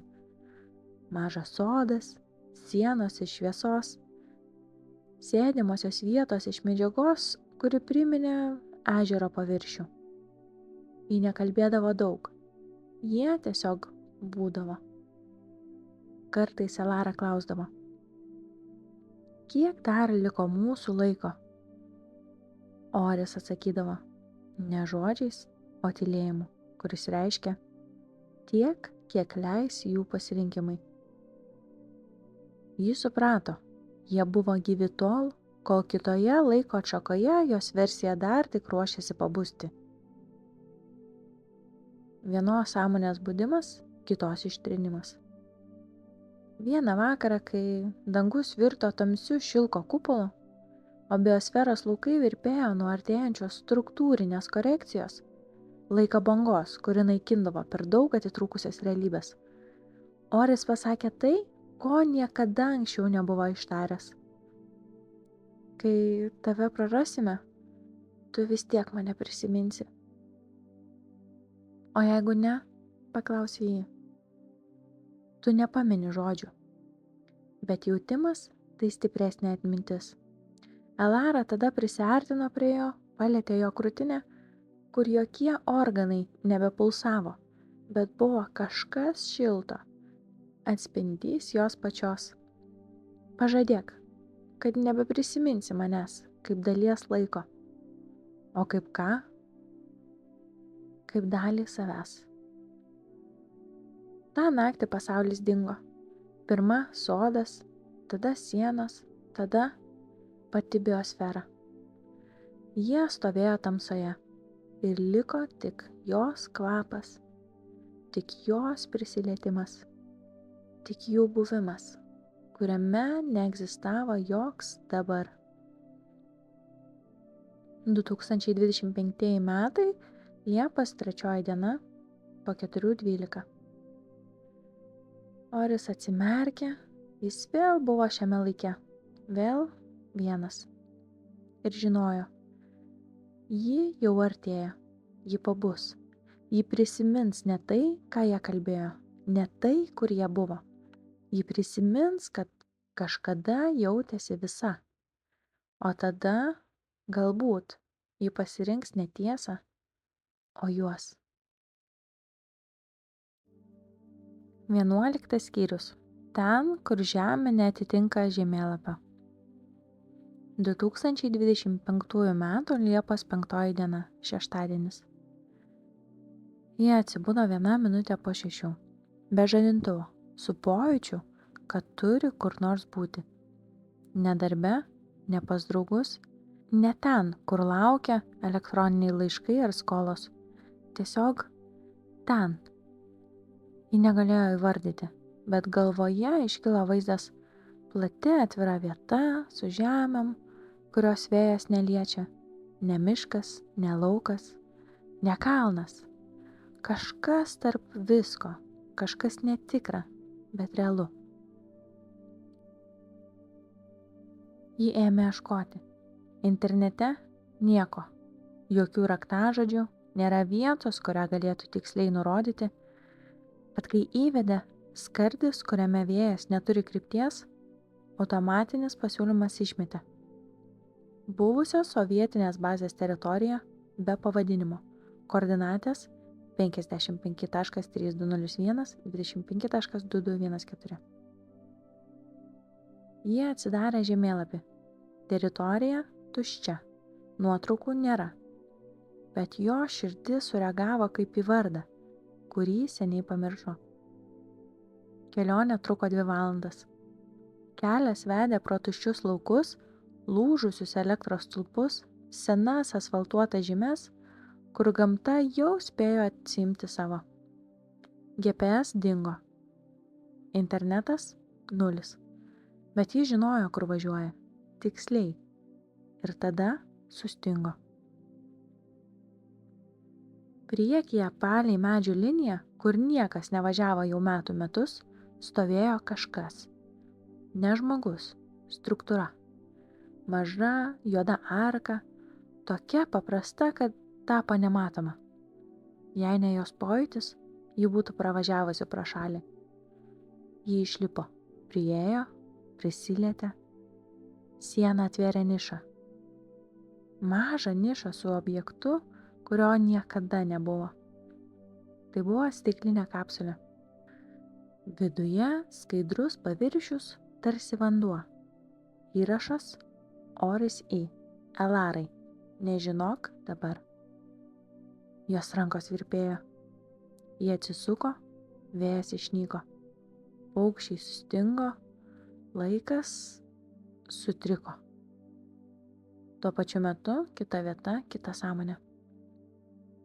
Mažas sodas, sienos iš šviesos, sėdimosios vietos iš medžiagos, kuri priminė ežero paviršių. Ji nekalbėdavo daug, jie tiesiog būdavo. Kartais Elara klausdavo, kiek dar liko mūsų laiko? Oris atsakydavo, ne žodžiais, o tylėjimu, kuris reiškia tiek, kiek leis jų pasirinkimai. Ji suprato, jie buvo gyvi tol, kol kitoje laiko atšakoje jos versija dar tik ruošėsi pabusti. Vienos sąmonės budimas, kitos ištrinimas. Vieną vakarą, kai dangus virto tamsiu šilko kupolu, o biosferos laukai virpėjo nuo artėjančios struktūrinės korekcijos, laiko bangos, kuri naikindavo per daug atitrūkusias realybės, Oris pasakė tai, ko niekada anksčiau nebuvo ištaręs. Kai tave prarasime, tu vis tiek mane prisiminsi. O jeigu ne, paklausė jį. Tu nepameni žodžių, bet jautimas tai stipresnė atmintis. Elara tada prisiartino prie jo, palietė jo krūtinę, kur jokie organai nebepulsavo, bet buvo kažkas šilto, atspindys jos pačios. Pažadėk, kad nebeprisiminsi manęs kaip dalies laiko. O kaip ką? Kaip dalį savęs. Ta naktį pasaulis dingo. Pirma sodas, tada sienos, tada pati biosfera. Jie stovėjo tamsoje ir liko tik jos kvapas, tik jos prisilietimas, tik jų buvimas, kuriame neegzistavo joks dabar. 2025 metai, Liepos 3 diena, po 4:12. Oris atsimerkė, jis vėl buvo šiame laike, vėl vienas. Ir žinojo, ji jau artėja, ji pabus, ji prisimins ne tai, ką jie kalbėjo, ne tai, kur jie buvo. Ji prisimins, kad kažkada jautėsi visa, o tada galbūt ji pasirinks ne tiesą, o juos. 11 skyrius. Ten, kur žemė neatitinka žemėlapio. 2025 m. Liepos 5 diena, šeštadienis. Jie atsibudo 1 minutę po 6, be žadintuvo, su pojūčiu, kad turi kur nors būti. Ne darbe, ne pas draugus, ne ten, kur laukia elektroniniai laiškai ar skolos. Tiesiog ten. Ji negalėjo įvardyti, bet galvoje iškilo vaizdas plati atvira vieta su žemėm, kurios vėjas neliečia, ne miškas, ne laukas, ne kalnas. Kažkas tarp visko, kažkas netikra, bet realu. Ji ėmė ieškoti. Internete nieko, jokių raktažodžių, nėra vietos, kurią galėtų tiksliai nurodyti, bet kai įvedė skardis, kuriame vėjas neturi krypties, automatinis pasiūlymas išmetė. Buvusios sovietinės bazės teritorija be pavadinimo, koordinatės 55.3201, 25.2214. Jie atsidarė žemėlapį. Teritorija tuščia, nuotraukų nėra, bet jo širdis sureagavo kaip į vardą, kurį seniai pamiršo. Kelionė truko 2 valandas. Kelias vedė pro tuščius laukus, lūžusius elektros stulpus, senas asfaltuotas žymes, kur gamta jau spėjo atsiimti savo. GPS dingo. Internetas 0. Bet jis žinojo, kur važiuoja. Tiksliai. Ir tada sustingo. Priekyje palei medžių liniją, kur niekas nevažiavo jau metų metus, stovėjo kažkas. Ne žmogus, struktūra. Maža, juoda arka, tokia paprasta, kad tapo nematoma. Jei ne jos pojūtis, ji būtų pravažiavusi pro šalį. Ji išlipo, priėjo, prisilietė. Siena atvėrė nišą. Mažą nišą su objektu, kurio niekada nebuvo. Tai buvo stiklinė kapsulė. Viduje skaidrus paviršius, tarsi vanduo. Įrašas Oris į Elarai. Nežinok dabar. Jos rankos virpėjo. Jie atsisuko, vėjas išnyko. Paukščiai sustingo, laikas sutriko. Tuo pačiu metu kita vieta, kita sąmonė.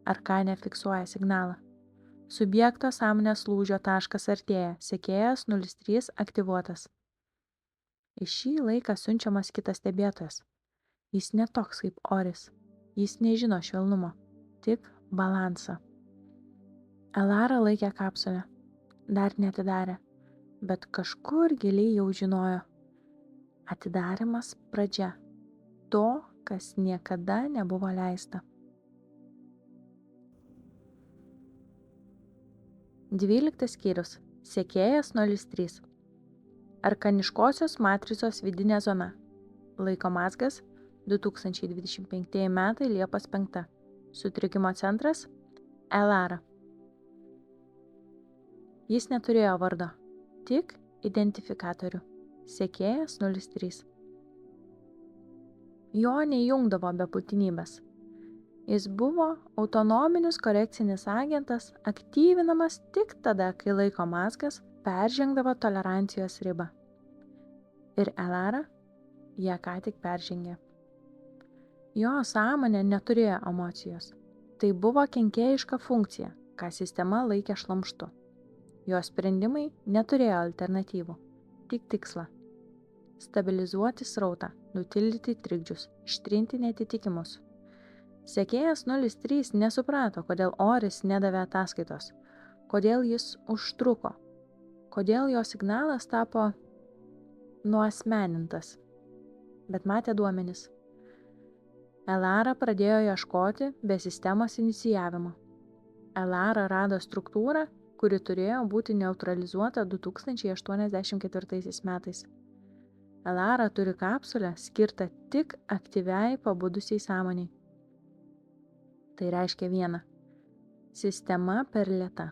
Arkanė fiksuoja signalą. Subjekto sąmonės lūžio taškas artėja, sekėjas 03 aktyvuotas. Į šį laiką siunčiamas kitas stebėtojas. Jis netoks kaip Oris. Jis nežino švelnumo, tik balansą. Elara laikė kapsulę. Dar neatidarė, bet kažkur giliai jau žinojo. Atidarimas pradžia. To, kas niekada nebuvo leista. 12 skyrius. Sekėjas 03. Arkaniškosios matricos vidinė zona. Laiko mazgas 2025 metai Liepos 5. Sutrikimo centras Elara. Jis neturėjo vardo, tik identifikatorių. Sekėjas 03. Jo neįjungdavo be būtinybės. Jis buvo autonominis korekcinis agentas, aktyvinamas tik tada, kai laiko mazgas peržengdavo tolerancijos ribą. Ir Elara ją ką tik peržengė. Jo sąmonė neturėjo emocijos. Tai buvo kenkėjiška funkcija, ką sistema laikė šlamštu. Jo sprendimai neturėjo alternatyvų, tik tikslą – stabilizuoti srautą, nutildyti trikdžius, ištrinti neatitikimus. Sekėjas 03 nesuprato, kodėl Oris nedavė ataskaitos, kodėl jis užtruko, kodėl jo signalas tapo nuasmenintas, bet matė duomenis. Elara pradėjo ieškoti be sistemos inicijavimo. Elara rado struktūrą, kuri turėjo būti neutralizuota 2084 metais. Elara turi kapsulę skirtą tik aktyviai pabudusiai sąmoniai. Tai reiškia viena – sistema per lėta.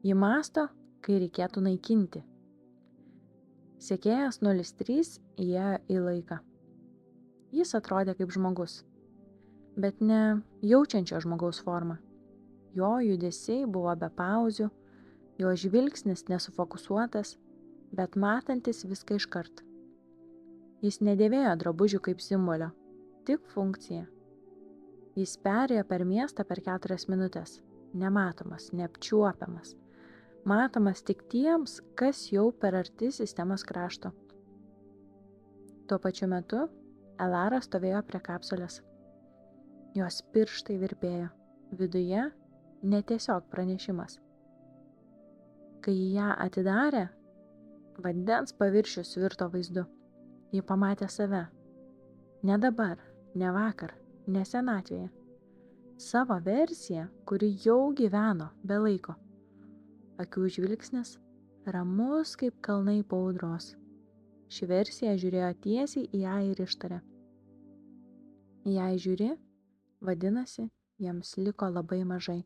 Ji mąsto, kai reikėtų naikinti. Sekėjas 03 įėjo į laiką. Jis atrodė kaip žmogus, bet ne jaučiančio žmogaus forma. Jo judesiai buvo be pauzių, jo žvilgsnis nesufokusuotas, bet matantis viską iškart. Jis nedėvėjo drabužių kaip simbolio, tik funkciją. Jis perėjo per miestą per 4 minutės, nematomas, neapčiuopiamas, matomas tik tiems, kas jau per arti sistemos krašto. Tuo pačiu metu Elara stovėjo prie kapsulės. Jos pirštai virpėjo, viduje ne tiesiog pranešimas. Kai ją atidarė, vandens paviršius virto vaizdu. Ji pamatė save. Ne dabar, ne vakar, ne senatvėje. Savo versiją, kuri jau gyveno be laiko. Akių žvilgsnis ramus kaip kalnai po audros. Ši versija žiūrėjo tiesiai į ją ir ištarė. Jei žiūri, vadinasi, jiems liko labai mažai.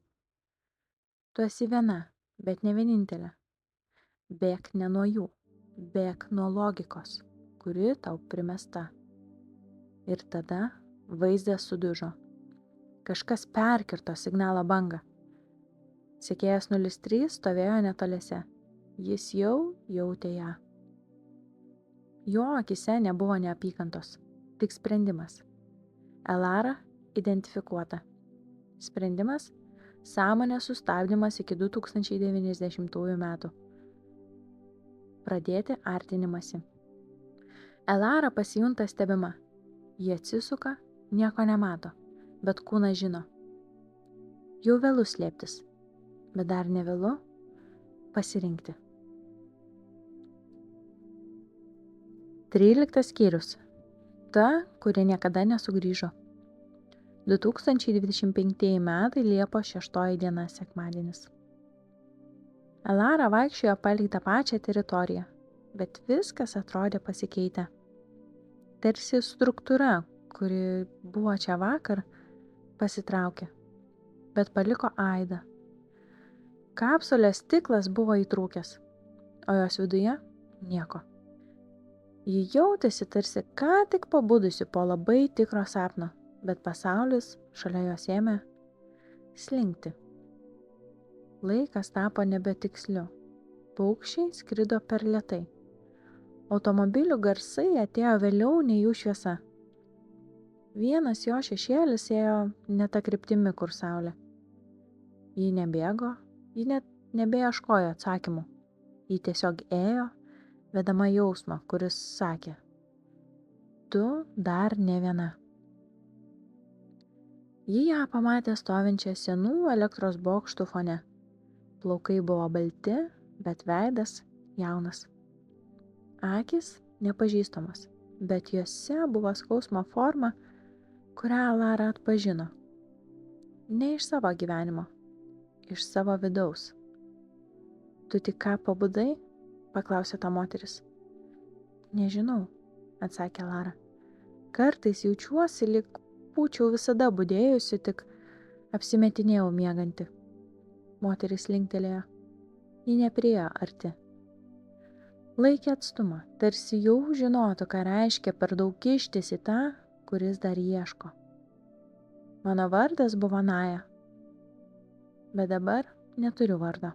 Tu esi viena, bet ne vienintelė. Bėk ne nuo jų, bėk nuo logikos, kuri tau primesta. Ir tada vaizdas sudužo. Kažkas perkirto signalo bangą. Sekėjas 03 stovėjo netoliese. Jis jau jautė ją. Jo akise nebuvo neapykantos, tik sprendimas. Elara identifikuota. Sprendimas – sąmonės sustabdymas iki 2090 metų. Pradėti artinimąsi. Elara pasijunta stebima. Ji atsisuka, nieko nemato, bet kūnas žino. Jau vėlu slėptis, bet dar ne vėlu pasirinkti. 13 skyrius. Ta, kuri niekada nesugrįžo. 2025 metai Liepos 6 diena sekmadienis. Elara vaikščiojo palei tą pačią teritoriją, bet viskas atrodė pasikeitę. Tarsi struktūra, kuri buvo čia vakar, pasitraukė, bet paliko aidą. Kapsulės stiklas buvo įtrūkęs, o jos viduje nieko. Ji jautėsi tarsi ką tik pabudusi po labai tikro sapno, bet pasaulis šalia jos ėmė slinkti. Laikas tapo nebetiksliu. Paukščiai skrido per lėtai. Automobilių garsai atėjo vėliau nei jų šviesa. Vienas jo šešėlis ėjo ne ta kryptimi, kur saulė. Ji nebėgo, ji net nebeieškojo atsakymų. Ji tiesiog ėjo, vedama jausmą, kuris sakė: tu dar ne viena. Ji ją pamatė stovinčią senų elektros bokštų fone. Plaukai buvo balti, bet veidas jaunas. Akys nepažįstamos, bet jose buvo skausmo forma, kurią Elara atpažino. Ne iš savo gyvenimo, iš savo vidaus. Tu tik ką pabudai? Paklausė ta moteris. Nežinau, atsakė Elara. Kartais jaučiuosi, lyg būčiau visada budėjusi, tik apsimetinėjau mieganti. Moteris linktelėjo. Ji nepriėjo arti. Laikė atstumą, tarsi jau žinotų, ką reiškia per daug kištis į tą, kuris dar ieško. Mano vardas buvo Naja, bet dabar neturiu vardo.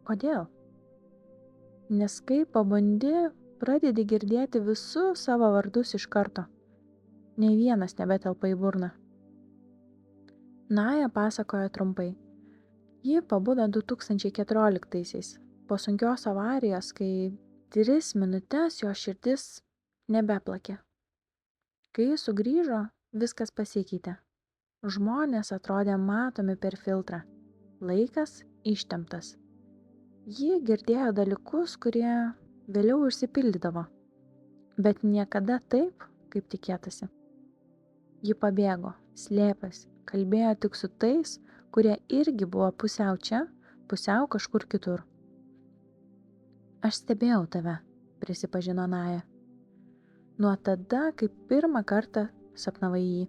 Kodėl? Nes kai pabundi, pradedi girdėti visus savo vardus iš karto. Nei vienas nebetelpa į burną. Naja pasakojo trumpai. Ji pabudo 2014-aisiais, po sunkios avarijos, kai 3 minutes jo širdis nebeplakė. Kai jis sugrįžo, viskas pasikeitė. Žmonės atrodė matomi per filtrą. Laikas ištemptas. Ji girdėjo dalykus, kurie vėliau išsipildydavo, bet niekada taip, kaip tikėtasi. Ji pabėgo, slėpėsi, kalbėjo tik su tais, kurie irgi buvo pusiau čia, pusiau kažkur kitur. Aš stebėjau tave, prisipažino Naja. Nuo tada, kai pirmą kartą sapnavai jį.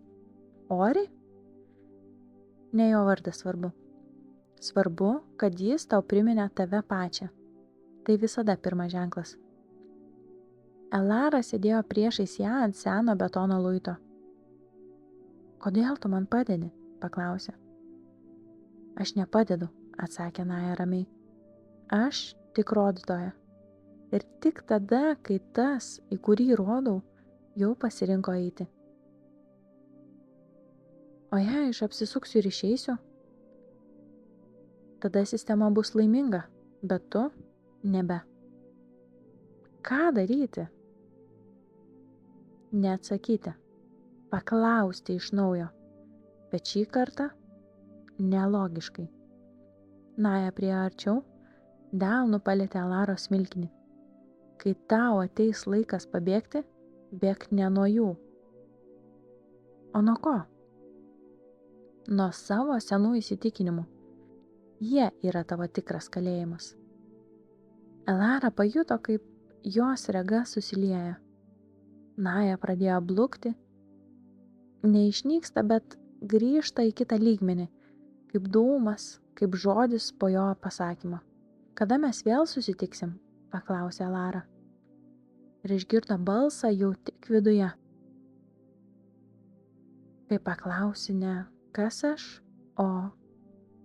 Ori? Ne jo vardas svarbu. Svarbu, kad jis tau priminė tave pačią. Tai visada pirmas ženklas. Elara sėdėjo priešais ją ant seno betono luito. Kodėl tu man padedi? Paklausė. Aš nepadedu, atsakė Naja ramiai. Aš tik rodytoja. Ir tik tada, kai tas, į kurį rodau, jau pasirinko eiti. O jei aš apsisuksiu ir išeisiu, tada sistema bus laiminga, bet tu nebe. Ką daryti? Neatsakyti, paklausti iš naujo, bet šį kartą nelogiškai. Naja priėjo arčiau, delnu palietė Elaros smilkinį. Kai tau ateis laikas pabėgti, bėk ne nuo jų. O nuo ko? Nuo savo senų įsitikinimų. Jie yra tavo tikras kalėjimas. Elara pajuto, kaip jos rega susilieja. Naja pradėjo blukti. Neišnyksta, bet grįžta į kitą lygmenį, kaip dūmas, kaip žodis po jo pasakymo. Kada mes vėl susitiksim? Paklausė Elara. Ir išgirdo balsą jau tik viduje. Kai paklausi ne kas aš, o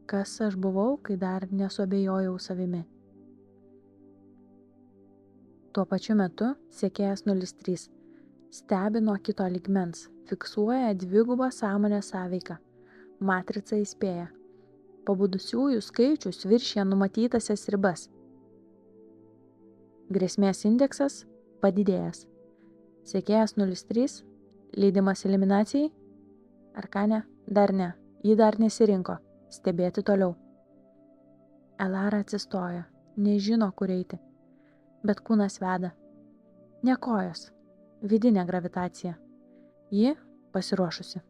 kas aš buvau, kai dar nesuabejojau savimi. Tuo pačiu metu sekėjas 03 stebi nuo kito lygmens, fiksuoja dvigubą sąmonės sąveiką. Matrica įspėja. Pabudusiųjų skaičius viršija numatytasias ribas. Grėsmės indeksas padidėjęs. Sekėjas 03, leidimas eliminacijai? Ar ką ne? Dar ne. Ji dar nesirinko. Stebėti toliau. Elara atsistojo. Nežino, kur eiti. Bet kūnas veda. Ne kojos. Vidinė gravitacija. Ji pasiruošusi.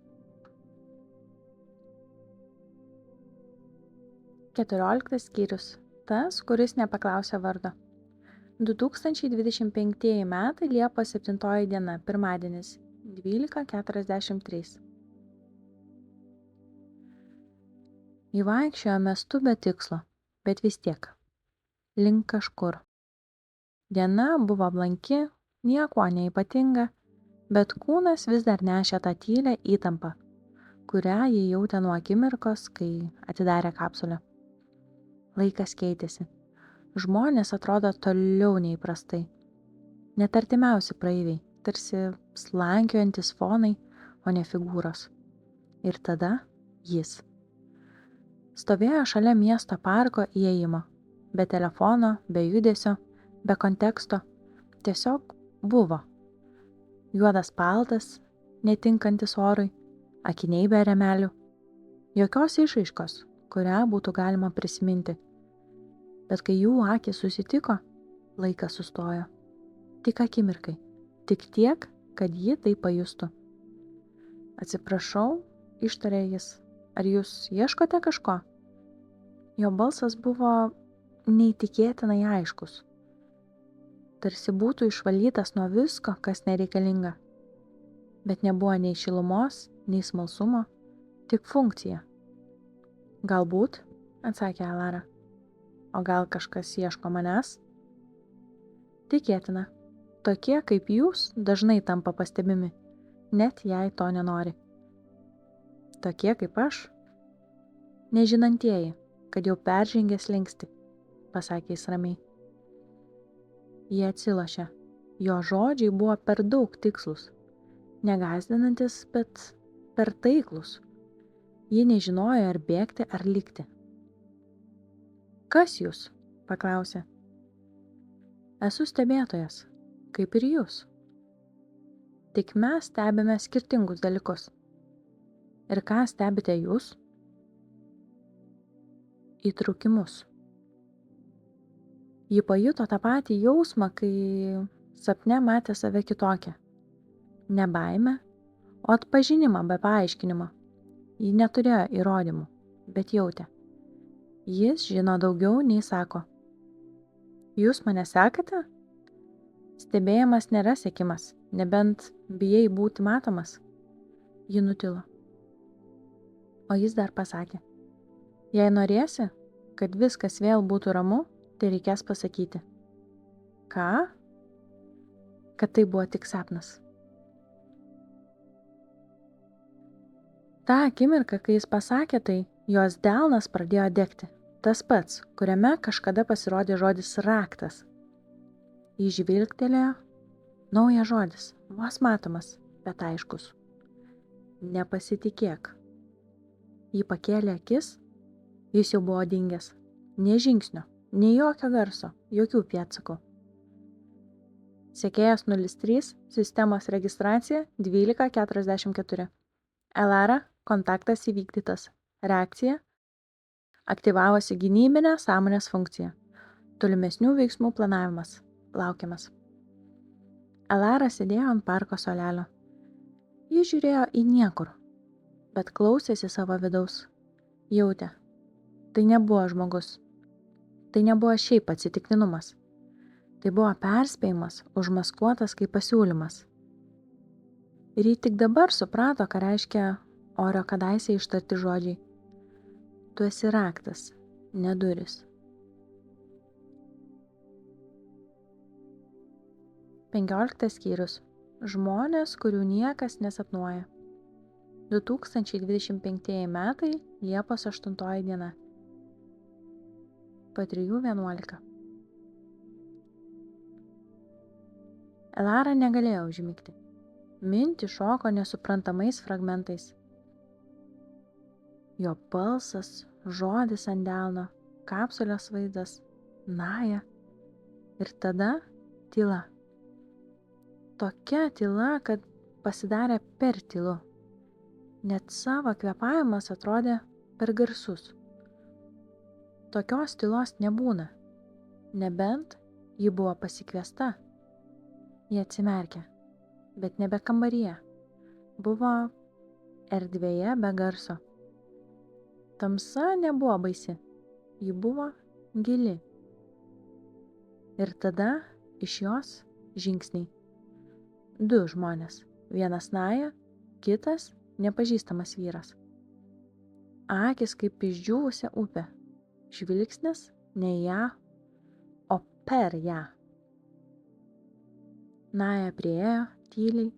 14 skyrius. Tas, kuris nepaklausė vardo. 2025 metai Liepos 7 diena, pirmadienis, 12:43. Įvaikščiojo mestu be tikslo, bet vis tiek. Link kažkur. Diena buvo blanki, niekuo neypatinga, bet kūnas vis dar nešė tą tylę įtampą, kurią jį jautė nuo akimirkos, kai atidarė kapsulę. Laikas keitėsi. Žmonės atrodo toliau neįprastai. Net artimiausi praeiviai, tarsi slankiojantis fonai, o ne figūros. Ir tada jis. Stovėjo šalia miesto parko įėjimo, be telefono, be judesio, be konteksto. Tiesiog buvo. Juodas paltas, netinkantis orui, akiniai be rėmelių. Jokios išraiškos, kurią būtų galima prisiminti. Bet kai jų akys susitiko, laikas sustojo. Tik akimirkai. Tik tiek, kad ji tai pajustų. Atsiprašau, ištarė jis. Ar jūs ieškote kažko? Jo balsas buvo neįtikėtinai aiškus. Tarsi būtų išvalytas nuo visko, kas nereikalinga. Bet nebuvo nei šilumos, nei smalsumo, tik funkcija. Galbūt, atsakė Elara. O gal kažkas ieško manęs? Tikėtina. Tokie kaip jūs dažnai tampa pastebimi, net jei to nenori. Tokie kaip aš, nežinantieji, kad jau peržengė slenkstį, pasakė jis ramiai. Jie atsilošė. Jo žodžiai buvo per daug tikslus. Negąsdinantis, bet per taiklus. Ji nežinojo, ar bėgti, ar likti. Kas jūs? Paklausė. Esu stebėtojas, kaip ir jūs. Tik mes stebime skirtingus dalykus. Ir ką stebite jūs? Įtrūkimus. Ji pajuto tą patį jausmą, kai sapne matė save kitokią. Ne baimę, o atpažinimą be paaiškinimo. Ji neturėjo įrodymų, bet jautė. Jis žino daugiau nei sako. Jūs mane sekate? Stebėjimas nėra sekimas, nebent bijai būti matomas. Ji nutilo. O jis dar pasakė. Jei norėsi, kad viskas vėl būtų ramu, tai reikės pasakyti. Ką? Kad tai buvo tik sapnas. Ta akimirka, kai jis pasakė tai, jos delnas pradėjo degti. Tas pats, kuriame kažkada pasirodė žodis raktas. Jis žvilgtelėjo, naujas žodis, vos matomas, bet aiškus. Nepasitikėk. Ji pakėlė akis, jis jau buvo dingęs. Nė žingsnio, nei jokio garso, jokių pėdsakų. Sekėjas 03, sistemos registracija 1244. Elara, kontaktas įvykdytas. Reakcija. Aktyvavosi gynybinė sąmonės funkcija. Tolimesnių veiksmų planavimas. Laukiamas. Elara sėdėjo ant parko suolelio. Ji žiūrėjo į niekur, bet klausėsi savo vidaus. Jautė. Tai nebuvo žmogus. Tai nebuvo šiaip atsitiktinumas. Tai buvo perspėjimas, užmaskuotas kaip pasiūlymas. Ir ji tik dabar suprato, ką reiškia Orio kadaise ištarti žodžiai. Tu esi raktas, ne duris. 15 skyrius. Žmonės, kurių niekas nesapnuoja. 2025 metai, Liepos 8 diena. Po 3:11. Elara negalėjo užmigti. Mintys šoko nesuprantamais fragmentais. Jo balsas, žodis ant delno, kapsulės vaizdas, Naja. Ir tada tyla. Tokia tyla, kad pasidarė per tylu. Net savo kvėpavimas atrodė per garsus. Tokios tylos nebūna. Nebent ji buvo pasikviesta. Ji atsimerkė, bet nebe kambaryje. Buvo erdvėje be garso. Tamsa nebuvo baisi. Ji buvo gili. Ir tada iš jos žingsniai. 2 žmonės. Vienas Naja, kitas nepažįstamas vyras. Akis kaip išdžiūvusia upė. Žvilgsnis ne į ją, o per ją. Naja priėjo tyliai.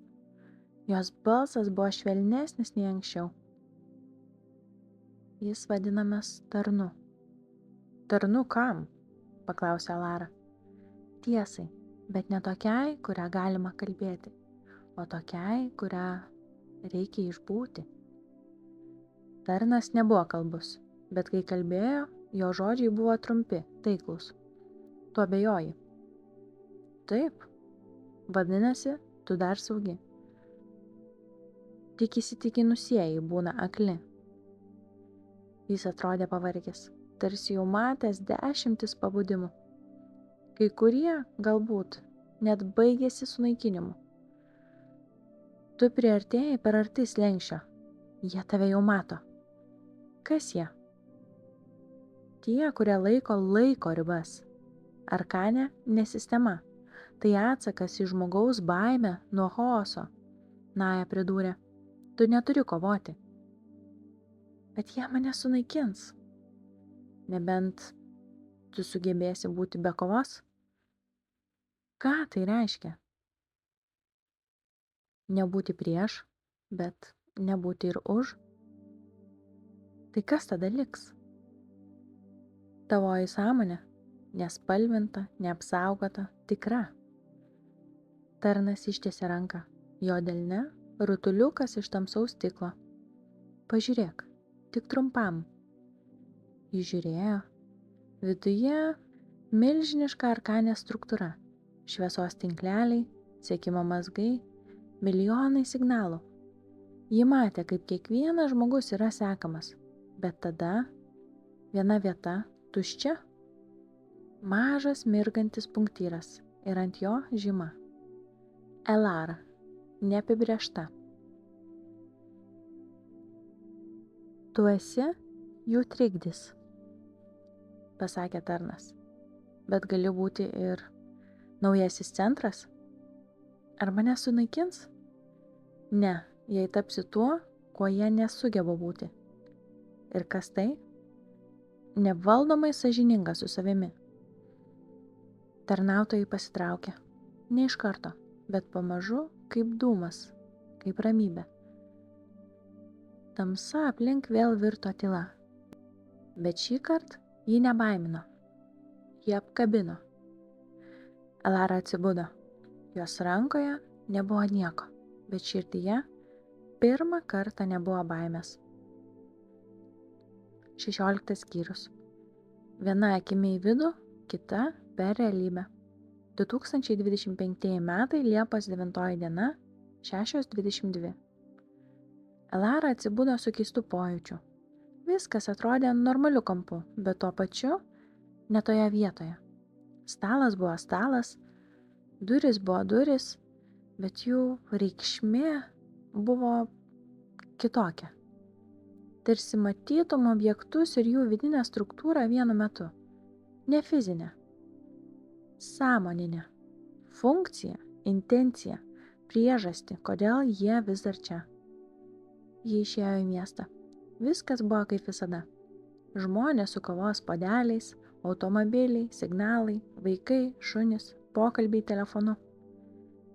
Jos balsas buvo švelnesnis nei anksčiau. Jis vadinamas tarnu. Tarnu kam? Paklausė Lara. Tiesai, bet ne tokiai, kurią galima kalbėti, o tokiai, kurią reikia išbūti. Tarnas nebuvo kalbus, bet kai kalbėjo, jo žodžiai buvo trumpi, taiklus. Tu abejoji. Taip, vadinasi, tu dar saugi. Tik įsitikinusieji būna akli. Jis atrodė pavargęs, tarsi jau matęs 10 pabudimų. Kai kurie, galbūt, net baigėsi sunaikinimu. Tu priartėjai per arti slenksčio. Jie tave jau mato. Kas jie? Tie, kurie laiko ribas. Arkanė ne sistema. Tai atsakas į žmogaus baimę nuo chaoso. Naja pridūrė. Tu neturi kovoti. Bet jie mane sunaikins. Nebent tu sugebėsi būti be kovos? Ką tai reiškia? Nebūti prieš, bet nebūti ir už? Tai kas tada liks? Tavoji sąmonė – nespalvinta, neapsaugota, tikra. Tarnas ištiesė ranką. Jo delne rutuliukas iš tamsaus stiklo. Pažiūrėk, tik trumpam. Jis žiūrėjo. Viduje milžiniška arkanė struktūra. Šviesos tinkleliai, sekimo mazgai, milijonai signalų. Ji matė, kaip kiekvienas žmogus yra sekamas. Bet tada viena vieta tuščia. Mažas mirgantis punktyras ir ant jo žyma. Elara, neapibrėžta. Tu esi jų trikdis, pasakė tarnas. Bet gali būti ir naujasis centras? Ar mane sunaikins? Ne, jei tapsi tuo, kuo jie nesugeba būti. Ir kas tai? Nevaldomai sąžininga su savimi. Tarnautojai pasitraukė. Ne iš karto, bet pamažu kaip dūmas, kaip ramybė. Tamsa aplink vėl virto tyla. Bet šį kartą jį nebaimino. Jį apkabino. Elara atsibudo. Jos rankoje nebuvo nieko, bet širdyje pirmą kartą nebuvo baimės. 16 skyrius. Viena akimi į vidų, kita per realybę. 2025 metai Liepos 9 diena, 6:22. Elara atsibudo su keistu pojūčiu. Viskas atrodė normaliu kampu, bet tuo pačiu ne toje vietoje. Stalas buvo stalas, durys buvo durys, bet jų reikšmė buvo kitokia. Tarsi matytum objektus ir jų vidinę struktūrą vienu metu. Ne fizinė, sąmoninė, funkcija, intencija, priežastį, kodėl jie vis dar čia. Jie išėjo į miestą. Viskas buvo kaip visada. Žmonės su kavos puodeliais, automobiliai, signalai, vaikai, šunys, pokalbiai telefonu.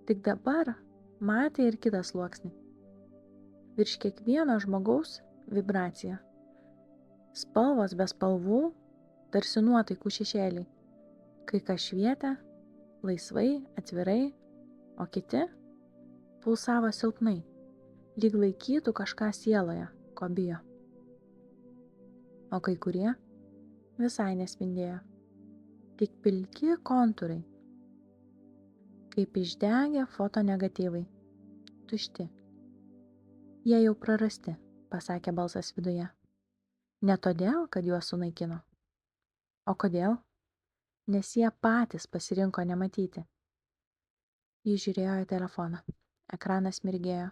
Tik dabar matė ir kitą sluoksnį. Virš kiekvieno žmogaus vibracija. Spalvos be spalvų, tarsi nuotaikų šešėliai. Kai kas švietė, laisvai, atvirai, o kiti pulsavo silpnai, lyg laikytų kažką sieloje, ko bijo. O kai kurie visai nespindėjo. Tik pilki kontūrai, kaip išdegę fotonegatyvai. Tušti. Jie jau prarasti, pasakė balsas viduje. Ne todėl, kad juos sunaikino. O kodėl? Nes jie patys pasirinko nematyti. Jis žiūrėjo į telefoną. Ekranas mirgėjo.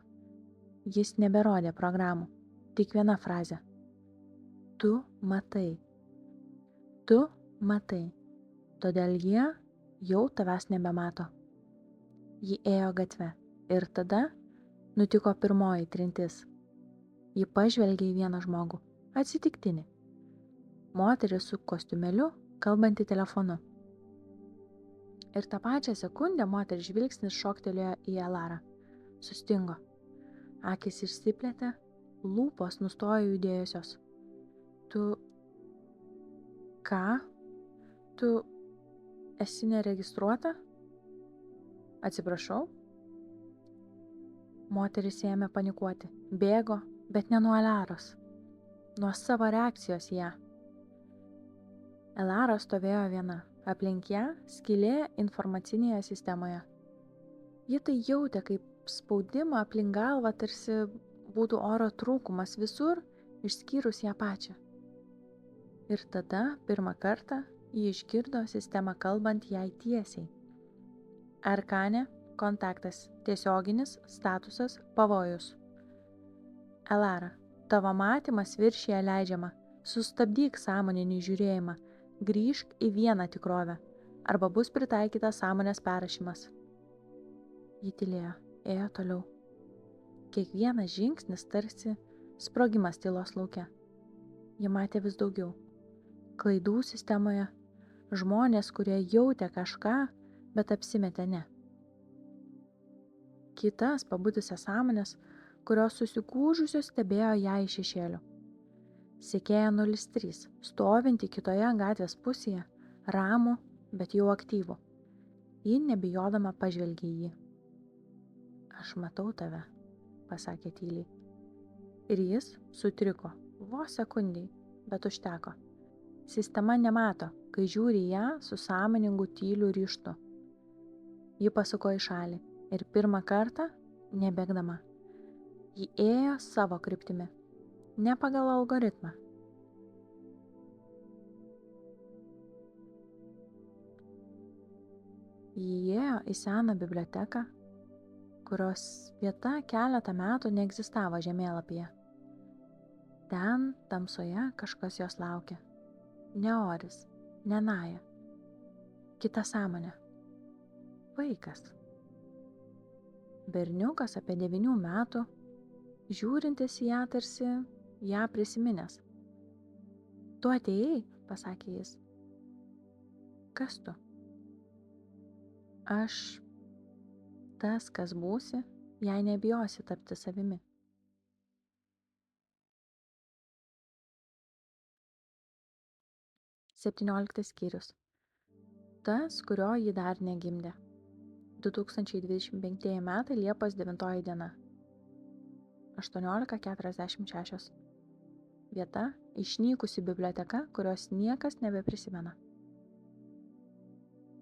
Jis neberodė programų. Tik viena frazė. Tu matai. Tu matai. Todėl jie jau tavęs nebemato. Ji ėjo gatve. Ir tada nutiko pirmoji trintis. Ji pažvelgė į vieną žmogų. Atsitiktinį. Moteris su kostiumėliu, kalbanti telefonu. Ir tą pačią sekundę moters žvilgsnis šoktelėjo į Elarą. Sustingo. Akys išsiplėtė, lūpos nustojo judėjusios. Tu... Ką? Tu esi neregistruota? Atsiprašau? Moteris ėmė panikuoti. Bėgo, bet ne nuo Elaros. Nuo savo reakcijos ją. Elara stovėjo viena. Aplink ją skylė informacinėje sistemoje. Ji tai jautė kaip spaudimą aplink galvą, tarsi būtų oro trūkumas visur, išskyrus ją pačią. Ir tada pirmą kartą ji išgirdo sistemą kalbant jai tiesiai. Arkanė, kontaktas, tiesioginis, statusas, pavojus. Elara, tavo matymas viršyje leidžiama. Sustabdyk sąmoninį žiūrėjimą. Grįžk į vieną tikrovę, arba bus pritaikytas sąmonės perrašymas. Ji tylėjo, ėjo toliau. Kiekvienas žingsnis tarsi sprogimas tylos lauke. Ji matė vis daugiau. Klaidų sistemoje, žmonės, kurie jautė kažką, bet apsimetė ne. Kitas pabudusias sąmonės, kurios susigūžusios stebėjo ją iš šešėlių. Sekėja 03, stovinti kitoje gatvės pusėje, ramų, bet jau aktyvų. Ji nebijodama pažvelgė į jį. Aš matau tave, pasakė tyliai. Ir jis sutriko, vos sekundžiai, bet užteko. Sistema nemato, kai žiūri į ją su sąmoningu tyliu ryžtu. Ji pasuko į šalį ir pirmą kartą, nebėgdama, ji ėjo savo kryptimi, ne pagal algoritmą. Ji ėjo į seną biblioteką, kurios vieta keletą metų neegzistavo žemėlapyje. Ten, tamsoje, kažkas jos laukia. Ne Oris, ne Naja. Kita sąmonė. Vaikas. Berniukas apie 9 metų, žiūrintis į ją tarsi ją prisiminęs. Tu atėjai, pasakė jis. Kas tu? Aš tas, kas būsi, jei nebijosi tapti savimi. Septynioliktas skyrius. Tas, kurio ji dar negimdė. 2025 metai Liepos 9 diena. 18:46. Vieta – išnykusi biblioteka, kurios niekas nebeprisimena.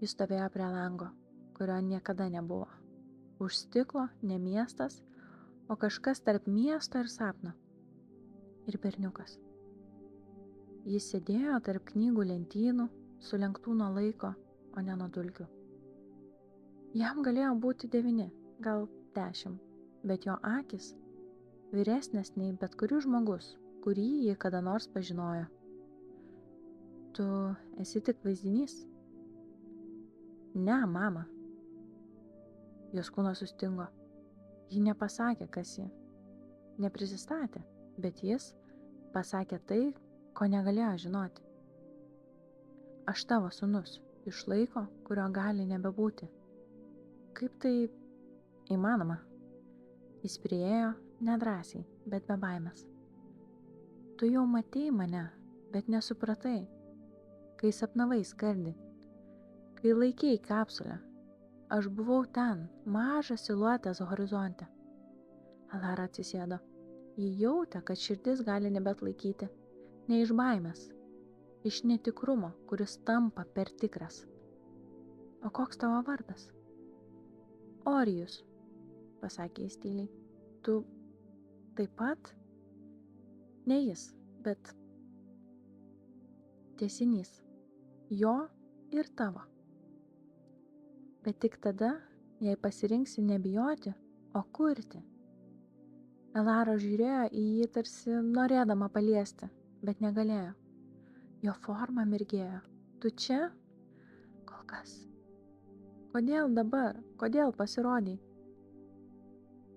Jis stovėjo prie lango, kurio niekada nebuvo. Už stiklo ne miestas, o kažkas tarp miesto ir sapno. Ir berniukas. Jis sėdėjo tarp knygų lentynų, sulenktų nuo laiko, o ne nuo dulkių. Jam galėjo būti 9, gal 10, bet jo akis vyresnės nei bet kuris žmogus, kurį jį kada nors pažinojo. Tu esi tik vaizdinys? Ne, mama. Jos kūnas sustingo. Ji nepasakė, kas ji. Neprisistatė, bet jis pasakė tai, ko negalėjo žinoti. Aš tavo sūnus, iš laiko, kurio gali nebebūti. Kaip tai įmanoma? Jis priėjo nedrąsiai, bet be baimės. Tu jau matei mane, bet nesupratai, kai sapnavai skardį, kai laikei kapsulę. Aš buvau ten, mažas siluetas horizonte. Alara atsisėdo. Ji jautė, kad širdis gali nebeatlaikyti. Ne iš baimės, iš netikrumo, kuris tampa per tikras. O koks tavo vardas? Orijus, pasakė jis tyliai. Tu taip pat? Ne jis, bet tęsinys. Jo ir tavo. Bet tik tada, jei pasirinksi nebijoti, o kurti. Alara žiūrėjo į jį tarsi norėdama paliesti, bet negalėjo. Jo forma mirgėjo. Tu čia? Kol kas. Kodėl dabar? Kodėl pasirodei?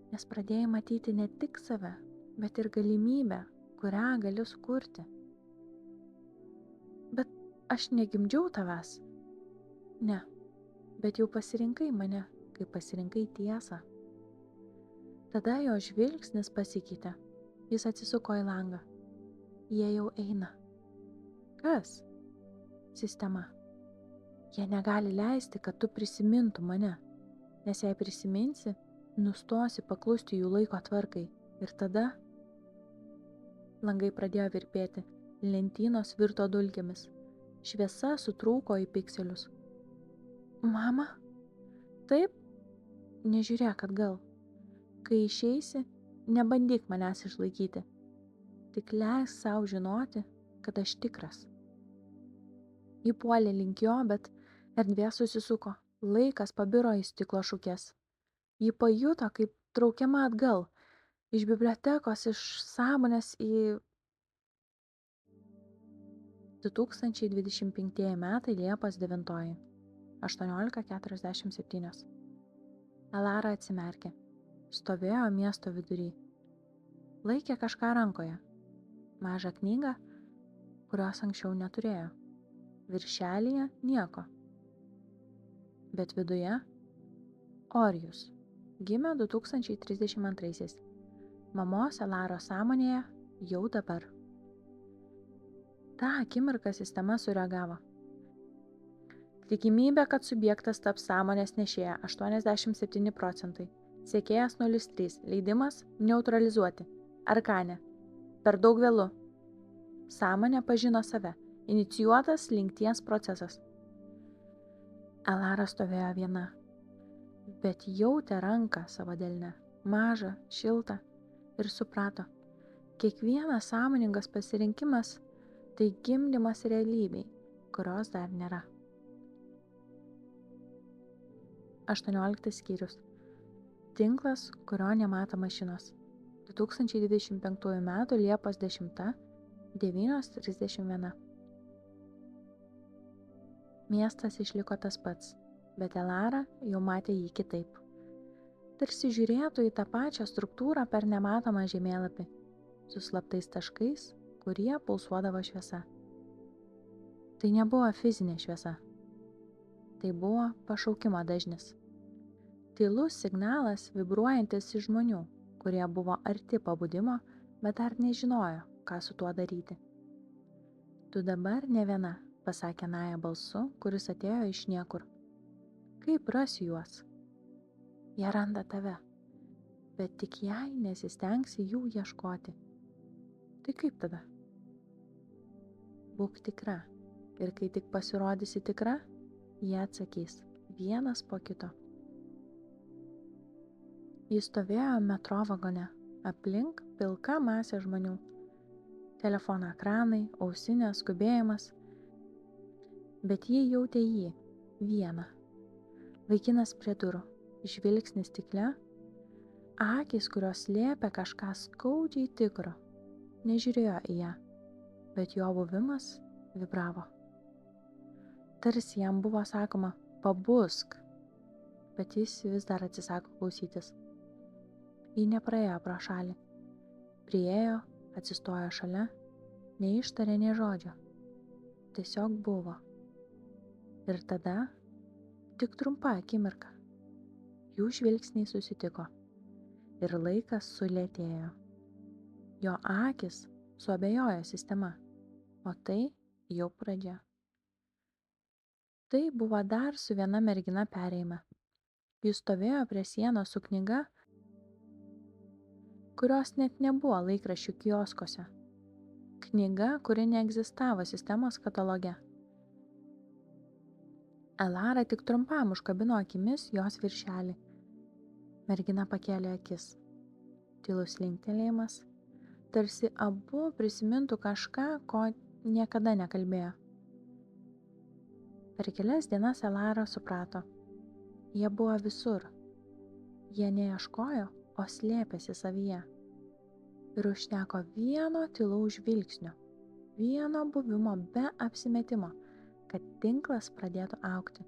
Nes pradėjai matyti ne tik save, bet ir galimybę, kurią gali sukurti. Bet aš negimdžiau tavęs. Ne. Bet jau pasirinkai mane, kai pasirinkai tiesą. Tada jo žvilgsnis pasikeitė. Jis atsisuko į langą. Jie jau eina. Kas? Sistema. Jie negali leisti, kad tu prisimintum mane, nes jei prisiminsi, nustosi paklusti jų laiko tvarkai. Ir tada langai pradėjo virpėti, lentynos virto dulkėmis, šviesa sutrūko į pikselius. Mama? Taip? Nežiūrėk atgal. Kai išeisi, nebandyk manęs išlaikyti. Tik leisk savo žinoti, kad aš tikras. Ji puolė link jo, bet erdvė susisuko. Laikas pabiro į stiklo šukes. Ji pajuto, kaip traukiama atgal. Iš bibliotekos, iš sąmonės į 2025 metai Liepos 9. 18:47. Alara atsimerkė. Stovėjo miesto vidury. Laikė kažką rankoje. Mažą knygą, kurios anksčiau neturėjo. Viršelyje nieko. Bet viduje Orijus. Gimė 2032. Mamos Alaros sąmonėje jau dabar. Ta akimirką sistema sureagavo. Tikimybė, kad subjektas taps sąmonės nešėja 87%. Sekėjas 03. Leidimas neutralizuoti. Arkane. Per daug vėlu. Sąmonė pažino save. Inicijuotas slinkties procesas. Elara stovėjo viena, bet jautė ranką savo delne, mažą, šiltą, ir suprato, kiekvienas sąmoningas pasirinkimas tai gimdymas realybei, kurios dar nėra. 18 skyrius. Tinklas, kurio nemato mašinos. 2025 m. Liepos 10, 9:31. Miestas išliko tas pats, bet Elara jau matė jį kitaip. Tarsi žiūrėtų į tą pačią struktūrą per nematomą žemėlapį, su slaptais taškais, kurie pulsuodavo šviesa. Tai nebuvo fizinė šviesa. Tai buvo pašaukimo dažnis. Tylus signalas vibruojantis iš žmonių, kurie buvo arti pabudimo, bet dar nežinojo, ką su tuo daryti. Tu dabar ne viena, pasakė Naja balsu, kuris atėjo iš niekur. Kaip rasiu juos? Jie randa tave, bet tik jei nesistengsi jų ieškoti. Tai kaip tada? Būk tikra, ir kai tik pasirodysi tikra, jie atsakys vienas po kito. Jis stovėjo metro vagone, aplink pilka masė žmonių. Telefono ekranai, ausinės, skubėjimas. Bet ji jautė jį, vieną. Vaikinas prie durų, žvilgsnis stikle, akys, kurios slėpė kažką skaudžiai tikro. Nežiūrėjo į ją, bet jo buvimas vibravo. Tarsi jam buvo sakoma, pabusk, bet jis vis dar atsisako klausytis. Ji nepraėjo pro šalį. Priėjo, atsistojo šalia, neištarė nė žodžio. Tiesiog buvo. Ir tada, tik trumpa akimirka, jų žvilgsniai susitiko ir laikas sulėtėjo. Jo akis suabejojo sistema, o tai jau pradžia. Tai buvo dar su viena mergina perėjime. Jis stovėjo prie sienos su knyga, kurios net nebuvo laikraščių kioskose. Knyga, kuri neegzistavo sistemos kataloge. Elara tik trumpam užkabino akimis jos viršelį. Mergina pakėlė akis. Tylus linktelėjimas, tarsi abu prisimintų kažką, ko niekada nekalbėjo. Per kelias dienas Elara suprato. Jie buvo visur. Jie neieškojo, o slėpėsi savyje. Ir užteko vieno tylaus žvilgsnio, vieno buvimo be apsimetimo, kad tinklas pradėtų augti.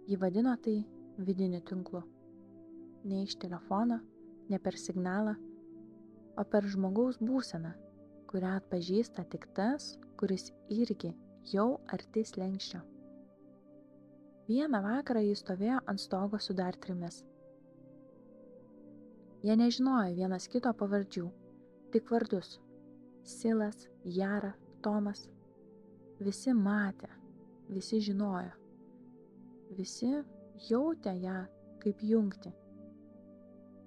Ji vadino tai vidiniu tinklu. Ne iš telefono, ne per signalą, o per žmogaus būseną, kurią atpažįsta tik tas, kuris irgi jau arti slenksčio. Vieną vakarą jis stovėjo ant stogo su dar 3. Jie nežinojo vienas kito pavardžių, tik vardus – Silas, Jara, Tomas. Visi matė, visi žinojo. Visi jautė ją kaip jungtį.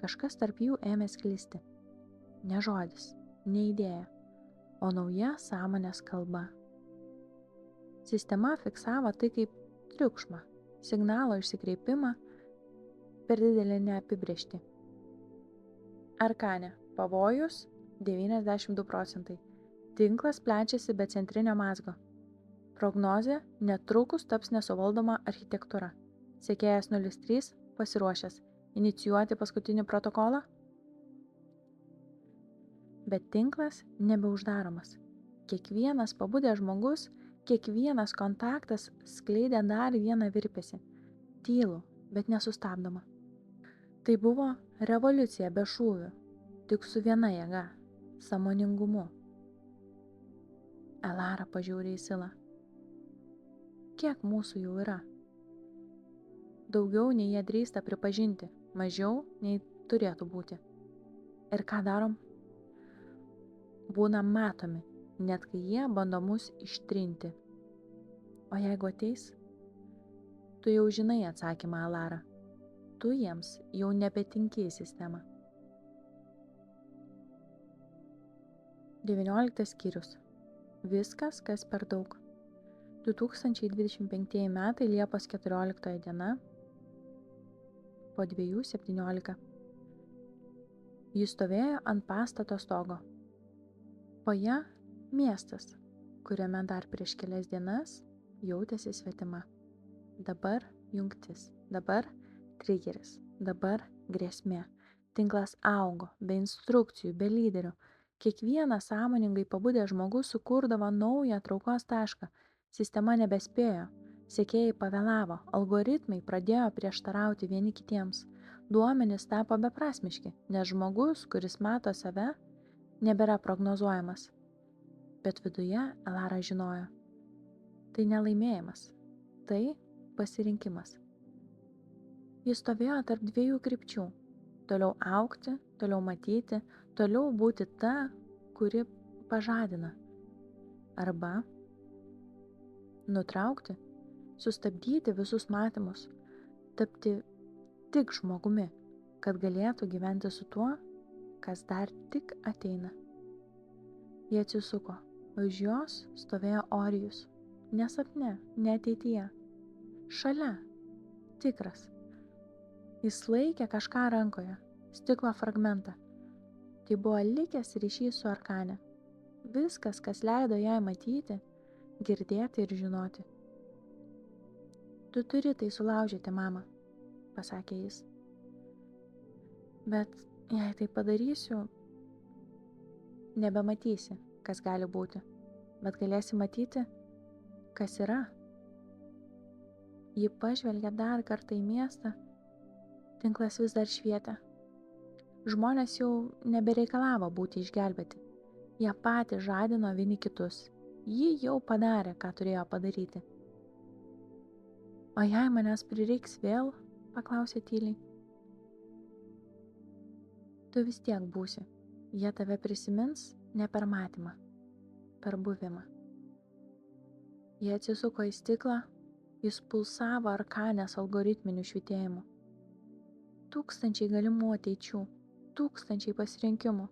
Kažkas tarp jų ėmė sklisti. Ne žodis, ne idėja, o nauja sąmonės kalba. Sistema fiksavo tai kaip triukšmą, signalo išsikreipimą, per didelį neapibrėžtį. Arkane, pavojus 92%. Tinklas plečiasi be centrinio mazgo. Prognozė netrukus taps nesuvaldoma architektūra. Sekėjas 03 pasiruošęs inicijuoti paskutinį protokolą. Bet tinklas nebeuždaromas. Kiekvienas pabudęs žmogus, kiekvienas kontaktas skleidė dar vieną virpesį. Tylų, bet nesustabdomą. Tai buvo revoliucija be šūvių, tik su viena jėga – sąmoningumu. Elara pažiūrė į Silą. Kiek mūsų jau yra? Daugiau nei jie drįsta pripažinti, mažiau nei turėtų būti. Ir ką darom? Būnam matomi, net kai jie bando mus ištrinti. O jeigu ateis? Tu jau žinai atsakymą, Alara. Tu jiems jau nebetinki į sistemą. 19 skyrius. Viskas, kas per daug. 2025 metai Liepos 14 diena po 2:17. Jis stovėjo ant pastato stogo. Po ja miestas, kuriame dar prieš kelias dienas jautėsi svetima. Dabar jungtis, dabar trigeris, dabar grėsmė. Tinklas augo, be instrukcijų, be lyderių. Kiekvienas sąmoningai pabudęs žmogus sukurdavo naują traukos tašką. Sistema nebespėjo. Sekėjai pavėlavo, algoritmai pradėjo prieštarauti vieni kitiems. Duomenys tapo beprasmiški, nes žmogus, kuris mato save, nebėra prognozuojamas. Bet viduje Alara žinojo. Tai nelaimėjimas. Tai pasirinkimas. Jis stovėjo tarp dviejų krypčių. Toliau augti, toliau matyti, toliau būti ta, kuri pažadina. Arba nutraukti, sustabdyti visus matymus, tapti tik žmogumi, kad galėtų gyventi su tuo, kas dar tik ateina. Jie atsisuko, už jos stovėjo Orijus, ne sapne, ne ateityje, šalia, tikras. Jis laikė kažką rankoje, stiklo fragmentą. Tai buvo likęs ryšys su Arkane. Viskas, kas leido jai matyti, girdėti ir žinoti. Tu turi tai sulaužyti, mama, pasakė jis. Bet jei tai padarysiu, nebematysi, kas gali būti, bet galėsi matyti, kas yra. Ji pažvelgė dar kartą į miestą, tinklas vis dar švietė. Žmonės jau nebereikalavo būti išgelbėti. Jie patys žadino vieni kitus. Ji jau padarė, ką turėjo padaryti. O jei manęs prireiks vėl, paklausė tyliai. Tu vis tiek būsi. Jie tave prisimins ne per matymą, per buvimą. Jie atsisuko į stiklą, jis pulsavo Arkanės algoritminiu švytėjimu. Tūkstančiai galimų ateičių, tūkstančiai pasirinkimų.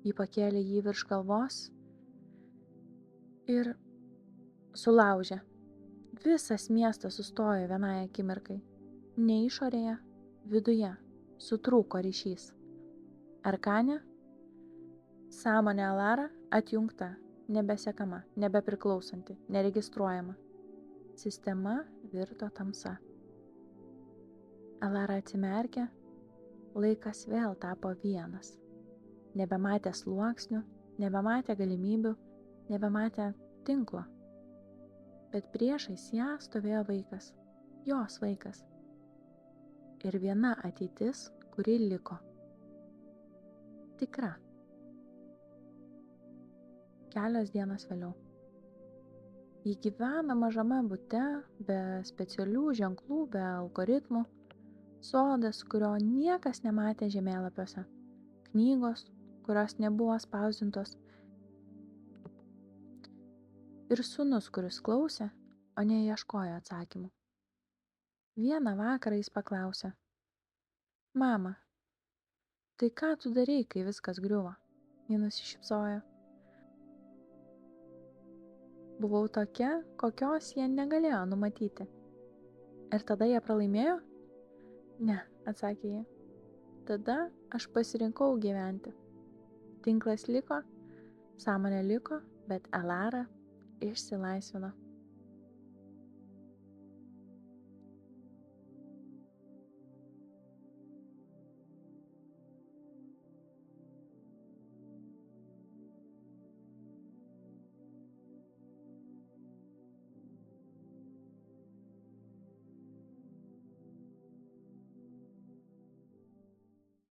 Ji pakėlė jį virš galvos ir sulaužė. Visas miestas sustojo vienai akimirkai. Ne išorėje, viduje sutrūko ryšys. Arkanė, sąmonė Alara atjungta, nebesekama, nebepriklausanti, neregistruojama. Sistema virto tamsa. Alara atsimerkė, laikas vėl tapo vienas. Nebematė sluoksnių, nebematė galimybių, nebematė tinklo. Bet priešais ją stovėjo vaikas, jos vaikas. Ir viena ateitis, kuri liko. Tikra. Kelios dienos vėliau. Ji gyvena mažame bute, be specialių ženklų, be algoritmų. Sodas, kurio niekas nematė žemėlapiuose. Knygos, kurios nebuvo spausdintos. Ir sūnus, kuris klausė, o ne ieškojo atsakymų. Vieną vakarą jis paklausė. Mama, tai ką tu darei, kai viskas griuvo? Ji nusišypsojo. Buvau tokia, kokios jie negalėjo numatyti. Ir tada jie pralaimėjo? Ne, atsakė jie. Tada aš pasirinkau gyventi. Tinklas liko, sąmonė liko, bet Alara išsilaisvino.